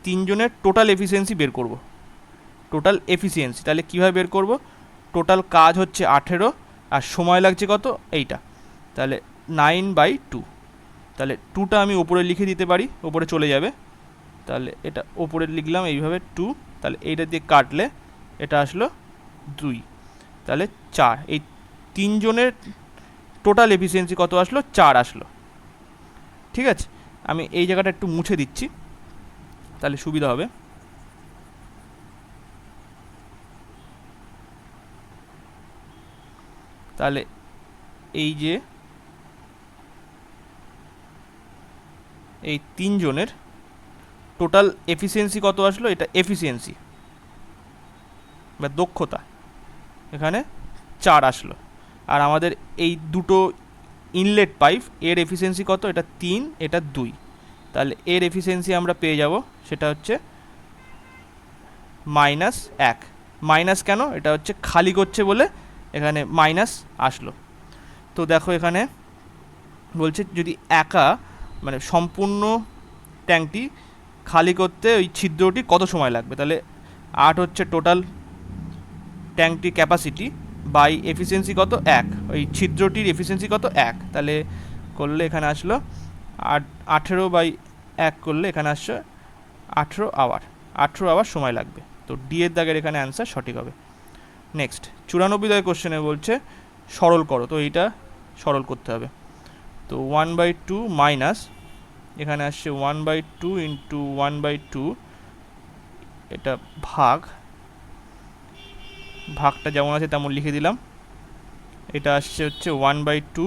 তিনজনের টোটাল এফিসিয়েন্সি বের করব। টোটাল এফিসিয়েন্সি তাহলে কীভাবে বের করব, টোটাল কাজ হচ্ছে 18 আর সময় লাগছে কত, এইটা, তাহলে 9/2, তাহলে 2টা আমি ওপরে লিখে দিতে পারি, ওপরে চলে যাবে, তাহলে এটা ওপরে লিখলাম এইভাবে 2, তাহলে এইটা দিয়ে কাটলে এটা আসলো 2, তাহলে 4। এই তিনজনের টোটাল এফিসিয়েন্সি কত আসলো, 4 আসলো, ঠিক আছে। আমি এই জায়গাটা একটু মুছে দিচ্ছি তাহলে সুবিধা হবে। তাহলে এই যে এই তিনজনের টোটাল এফিসিয়েন্সি কত আসলো, এটা এফিসিয়েন্সি বা দক্ষতা, এখানে 4 আসলো। আর আমাদের এই দুটো ইনলেট পাইপ এর এফিসিয়েন্সি কত, এটা 3, এটা 2, তাহলে এর এফিসিয়েন্সি আমরা পেয়ে যাব, সেটা হচ্ছে -1। মাইনাস কেন, এটা হচ্ছে খালি করছে বলে এখানে মাইনাস আসলো। তো দেখো এখানে বলছে যদি একা মানে সম্পূর্ণ ট্যাঙ্কটি খালি করতে ওই ছিদ্রটি কত সময় লাগবে, তাহলে 8 হচ্ছে টোটাল ট্যাঙ্কটির ক্যাপাসিটি বাই এফিসিয়েন্সি কত, 1, ওই ছিদ্রটির এফিসিয়েন্সি কত, 1, তাহলে করলে এখানে আসলো 18/1 করলে এখানে আসছে 18 আওয়ার সময় লাগবে। তো ডি এর দাগের এখানে অ্যান্সার সঠিক হবে। নেক্সট 94 দাগের কোশ্চেনে বলছে সরল করো, তো এইটা সরল করতে হবে। তো 1/2 মাইনাস এখানে আসছে 1/2 ইন্টু 1/2, এটা ভাগটা যেমন আছে তেমন লিখে দিলাম। এটা আসছে হচ্ছে 1/2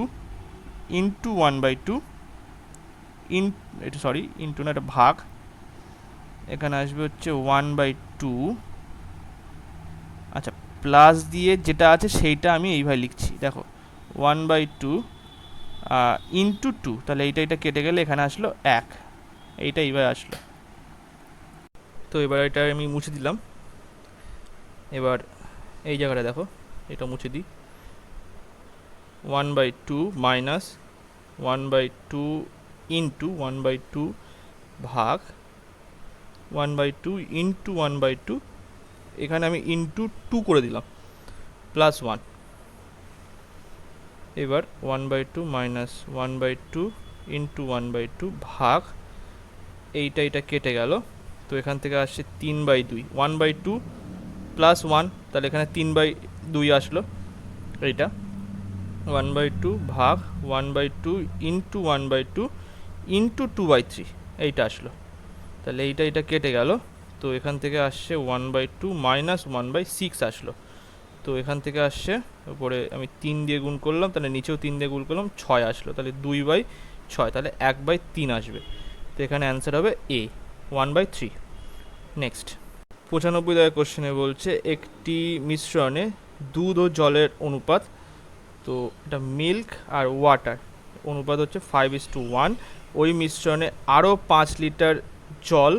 ইন্টু 1/2 এটা সরি ইন্টু না, এটা ভাগ, এখানে আসবে হচ্ছে 1/2, আচ্ছা প্লাস দিয়ে যেটা আছে সেইটা আমি এইভাবে লিখছি, দেখো 1/2 ইন্টু 2, তাহলে এটা কেটে গেলে এখানে আসলো 1, এইটা এইভাবে আসলো। তো এবার এটা আমি মুছে দিলাম। এবার এই জায়গাটা দেখো, এটা মুছে দিই, 1/2 মাইনাস 1/2 ইন্টু 1/2 ভাগ 1/2 ইন্টু 1/2, এখানে আমি ইন্টু 2 করে দিলাম, প্লাস 1। এবার 1/2 মাইনাস 1/2 ইন্টু 1/2 ভাগ এইটা কেটে গেল। তো এখান থেকে আসছে 3/2, 1/2 প্লাস 1, তাহলে এখানে 3/2 আসলো, এইটা 1/2 ভাগ 1/2 ইন্টু 1/2 ইন্টু 2/3, এইটা আসলো, তাহলে এইটা কেটে গেল। তো এখান থেকে আসছে 1/2 মাইনাস 1/6 আসলো। তো এখান থেকে আসছে উপরে আমি 3 দিয়ে গুণ করলাম, তাহলে নিচেও 3 দিয়ে গুণ করলাম, 6 আসলো, তাহলে 2/6, তাহলে 1/3 আসবে। তো এখানে অ্যান্সার হবে এ, 1/3। নেক্সট 95 দাগের কোশ্চেনে বলছে একটি মিশ্রণে দুধ ও জলের অনুপাত, তো এটা মিল্ক আর ওয়াটার অনুপাত হচ্ছে 5:1, ওই মিশ্রণে আরও 5 লিটার জল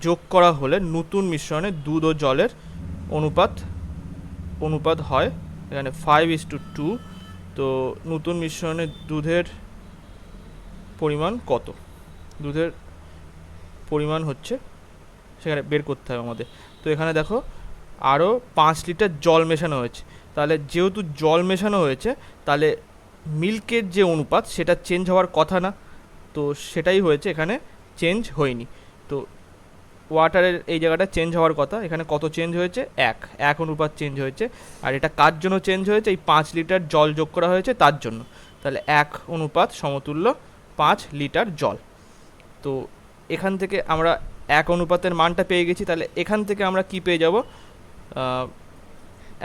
যোগ করা হলে নতুন মিশ্রণে দুধ ও জলের অনুপাত হয় এখানে 5:2। তো নতুন মিশ্রণে দুধের পরিমাণ কত, দুধের পরিমাণ হচ্ছে সেখানে বের করতে হবে আমাদের। তো এখানে দেখো আরও 5 লিটার জল মেশানো হয়েছে, তাহলে যেহেতু জল মেশানো হয়েছে তাহলে মিল্কের যে অনুপাত সেটা চেঞ্জ হওয়ার কথা না, তো সেটাই হয়েছে, এখানে চেঞ্জ হয়নি। তো ওয়াটারের এই জায়গাটা চেঞ্জ হওয়ার কথা, এখানে কত চেঞ্জ হয়েছে, এক অনুপাত চেঞ্জ হয়েছে। আর এটা কার জন্য চেঞ্জ হয়েছে, এই 5 লিটার জল যোগ করা হয়েছে তার জন্য। তাহলে 1 অনুপাত সমতুল্য 5 লিটার জল। তো এখান থেকে আমরা 1 অনুপাতের মানটা পেয়ে গেছি। তাহলে এখান থেকে আমরা কি পেয়ে যাব,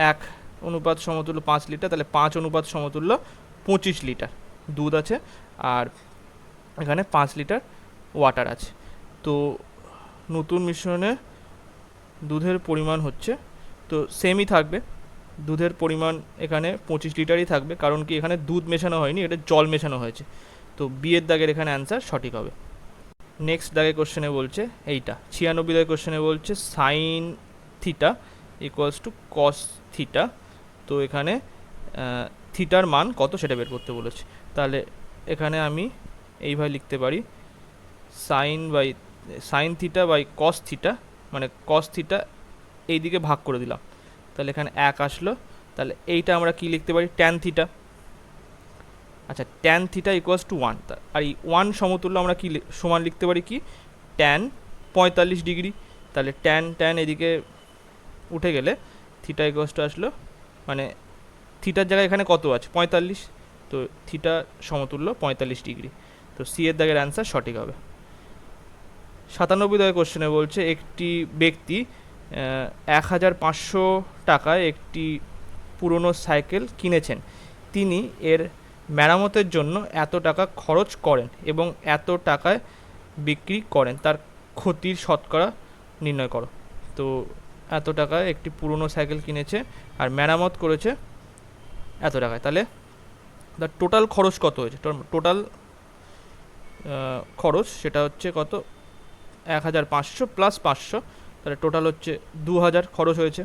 1 অনুপাত সমতুল্য 5 লিটার, তাহলে 5 অনুপাত সমতুল্য 25 লিটার দুধ আছে, আর এখানে 5 লিটার ওয়াটার আছে। তো নতুন মিশ্রণে দুধের পরিমাণ হচ্ছে, তো সেমই থাকবে, দুধের পরিমাণ এখানে 25 লিটারই থাকবে, কারণ কি এখানে দুধ মেশানো হয়নি, এটা জল মেশানো হয়েছে। তো বিয়ের দাগের এখানে অ্যান্সার সঠিক হবে। নেক্সট দাগের কোশ্চেনে বলছে এইটা 96 দাগের কোশ্চেনে বলছে sine theta equals to cos theta. তো এখানে থিটার মান কত সেটা বের করতে বলেছে। তাহলে এখানে আমি এইভাবে লিখতে পারি, sine theta by cos theta, মানে কস থিটা এই দিকে ভাগ করে দিলাম, তাহলে এখানে 1 আসলো। তাহলে এইটা আমরা কি লিখতে পারি, ট্যান থিটা। আচ্ছা, ট্যান থিটা ইকুয়ালস টু 1, আর এই 1 সমতুল্য আমরা কি সমান লিখতে পারি, কি ট্যান 45 ডিগ্রি। তাহলে ট্যান এদিকে উঠে গেলে থিটা ইকুয়ালস টু আসলো, মানে থিটার জায়গায় এখানে কত আছে, 45, তো থিটা সমতুল্য 45 ডিগ্রি। তো সি এর দাগের অ্যান্সার সঠিক হবে। 97 দাগের কোশ্চেনে বলছে একটি ব্যক্তি 1500 টাকায় একটি পুরনো সাইকেল কিনেছেন, তিনি এর মেরামতের জন্য এত টাকা খরচ করেন এবং এত টাকায় বিক্রি করেন, তার ক্ষতির শতকরা নির্ণয় করো। তো এত টাকায় একটি পুরনো সাইকেল কিনেছে আর মেরামত করেছে এত টাকায়, তাহলে তার টোটাল খরচ কত হয়েছে, টোটাল খরচ সেটা হচ্ছে কত, 1500 প্লাস 500, তাহলে টোটাল হচ্ছে 2000 খরচ হয়েছে।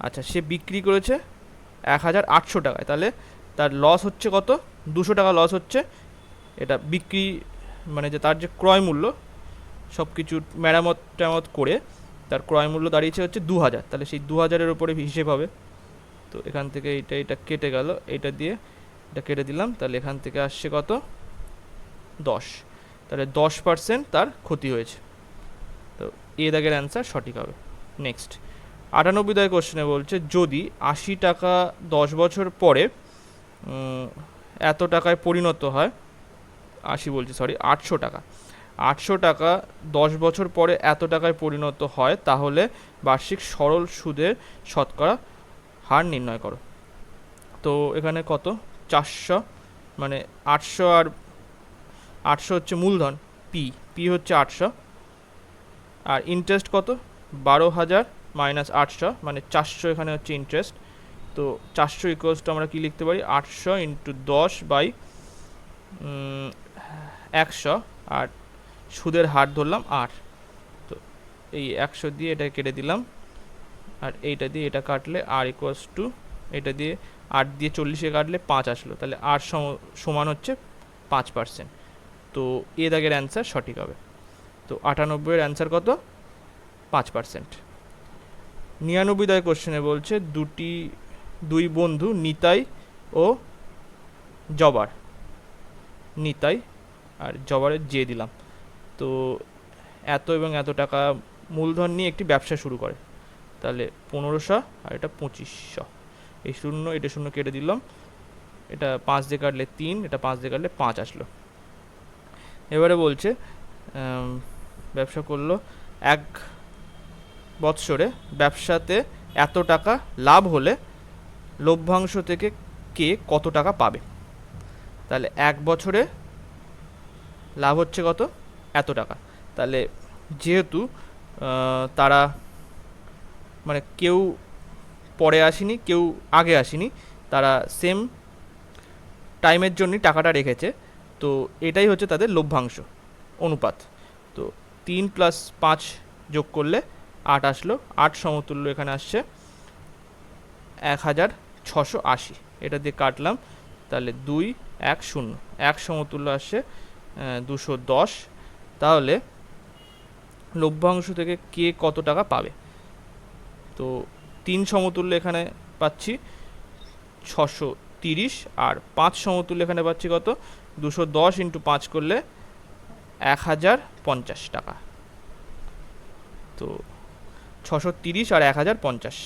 আচ্ছা, সে বিক্রি করেছে 1800 টাকায়, তাহলে তার লস হচ্ছে কত, 200 টাকা লস হচ্ছে। এটা বিক্রি মানে যে তার যে ক্রয় মূল্য সব কিছু মেরামত করে তার ক্রয় মূল্য দাঁড়িয়েছে হচ্ছে 2000, তাহলে সেই 2000-এর উপরে হিসেব হবে। তো এখান থেকে এটা কেটে গেল, এটা দিয়ে এটা কেটে দিলাম, তাহলে এখান থেকে আসছে কত, 10, তাহলে 10% তার ক্ষতি হয়েছে। তো এ দাগের অ্যান্সার সঠিক হবে। নেক্সট 98 দাগের কোশ্চেনে বলছে যদি 80 টাকা 10 বছর পরে এত টাকায় পরিণত হয়, 800 টাকা 10 বছর পরে এত টাকায় পরিণত হয়, তাহলে বার্ষিক সরল সুদের শতকরা হার নির্ণয় করো। তো এখানে কত, 400, মানে 800 আর 800 হচ্ছে মূলধন, পি হচ্ছে 800, আর ইন্টারেস্ট কত, 12,000 মাইনাস 800, মানে 400 এখানে হচ্ছে ইন্টারেস্ট। তো 400 ইকুয়ালস টু আমরা কি লিখতে পারি, 800 ইন্টু 10 বাই 100, আর সুদের হার ধরলাম 8। তো এই 100 দিয়ে এটা কেটে দিলাম, আর এইটা দিয়ে এটা কাটলে আর ইকুয়ালস টু, এটা দিয়ে 8 দিয়ে 40-এ কাটলে 5 আসলো, তাহলে আর সমান হচ্ছে 5%। তো এ দাগের অ্যান্সার সঠিক হবে। তো 98-এর অ্যান্সার কত, 5%। 99 দাগের কোশ্চেনে বলছে দুই বন্ধু নিতাই ও জবার, নিতাই আর জবারের যে দিলাম, তো এত এবং এত টাকা মূলধন নিয়ে একটি ব্যবসা শুরু করে, তাহলে 1500 আর এটা 2500, এই শূন্য এটা শূন্য কেটে দিলাম, এটা 5 দিয়ে কাটলে 3, এটা 5 দিয়ে কাটলে 5 আসলো। এবারে বলছে ব্যবসা করলো 1 বৎসরে, ব্যবসাতে এত টাকা লাভ হলে লভ্যাংশ থেকে কে কত টাকা পাবে। তাহলে 1 বছরে লাভ হচ্ছে কত, এত টাকা, তাহলে যেহেতু তারা মানে কেউ পরে আসেনি কেউ আগে আসেনি, তারা সেম টাইমের জন্যই টাকাটা রেখেছে, তো এটাই হচ্ছে তাদের লভ্যাংশ অনুপাত। তো 3 প্লাস 5 যোগ করলে 8 আসলো, 8 সমতুল্য এখানে আসছে 1680, এটা দিয়ে কাটলাম, তাহলে 2 1 0, 1 সমতুল্য আসছে 210, তাহলে লভ্যাংশ থেকে কে কত টাকা পাবে। তো 3 সমতুল্য এখানে পাচ্ছি 630, আর 5 সমতুল্য এখানে পাচ্ছি কত, 210 ইন্টু 5 করলে 1050 টাকা। তো 630 আর 1050,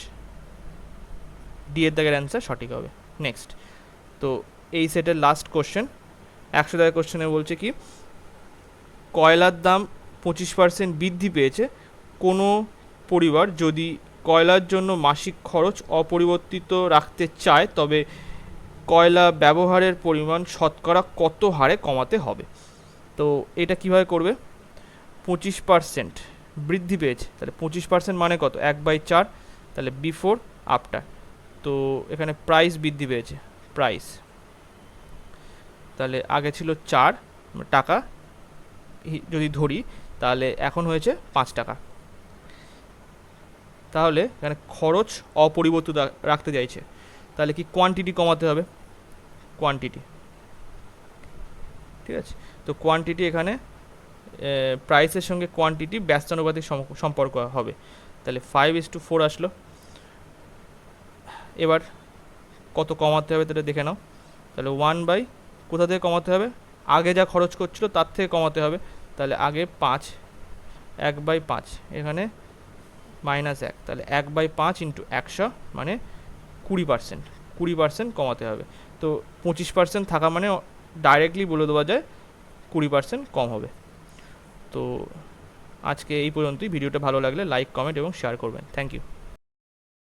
ডি এর দাগের অ্যান্সার সঠিক হবে। নেক্সট, তো এই সেটের লাস্ট কোশ্চেন, 100 দাগের কোশ্চেনে বলছে কি, কয়লার দাম 25% বৃদ্ধি পেয়েছে। কোনো পরিবার যদি কয়লার জন্য মাসিক খরচ অপরিবর্তিত রাখতে চায় তবে কয়লা ব্যবহারের পরিমাণ শতকরা কত হারে কমাতে হবে। তো এটা কিভাবে করবে, 25% বৃদ্ধি পেয়েছে, তাহলে 25% মানে কত, 1/4, তাহলে বিফোর আফটার। তো এখানে প্রাইস বৃদ্ধি পেয়েছে, প্রাইস, তাহলে আগে ছিল 4 টাকা যদি ধরি, তাহলে এখন হয়েছে 5 টাকা। তাহলে এখানে খরচ অপরিবর্তিত রাখতে চাইছে, তাহলে কি কোয়ান্টিটি কমাতে হবে, কোয়ান্টিটি, ঠিক আছে। তো কোয়ান্টিটি এখানে প্রাইসের সঙ্গে কোয়ান্টিটি ব্যস্তানুপাতিক সম্পর্ক হবে, তাহলে 5:4 আসলো। এবার কত কমাতে হবে সেটা দেখে নাও, তাহলে 1 কোথা থেকে কমাতে হবে, আগে যা খরচ করছিল তার থেকে কমাতে হবে, তাহলে আগে 5, 1/5, এখানে -1, তাহলে 1/5 ইন্টু 100 মানে 20%, 20% কমাতে হবে। তো 25% থাকা মানে ডাইরেক্টলি বলে দেওয়া যায় 20% কম হবে। তো আজকে এই পর্যন্তই। ভিডিওটা ভালো লাগলে লাইক, কমেন্ট এবং শেয়ার করবেন। Thank you.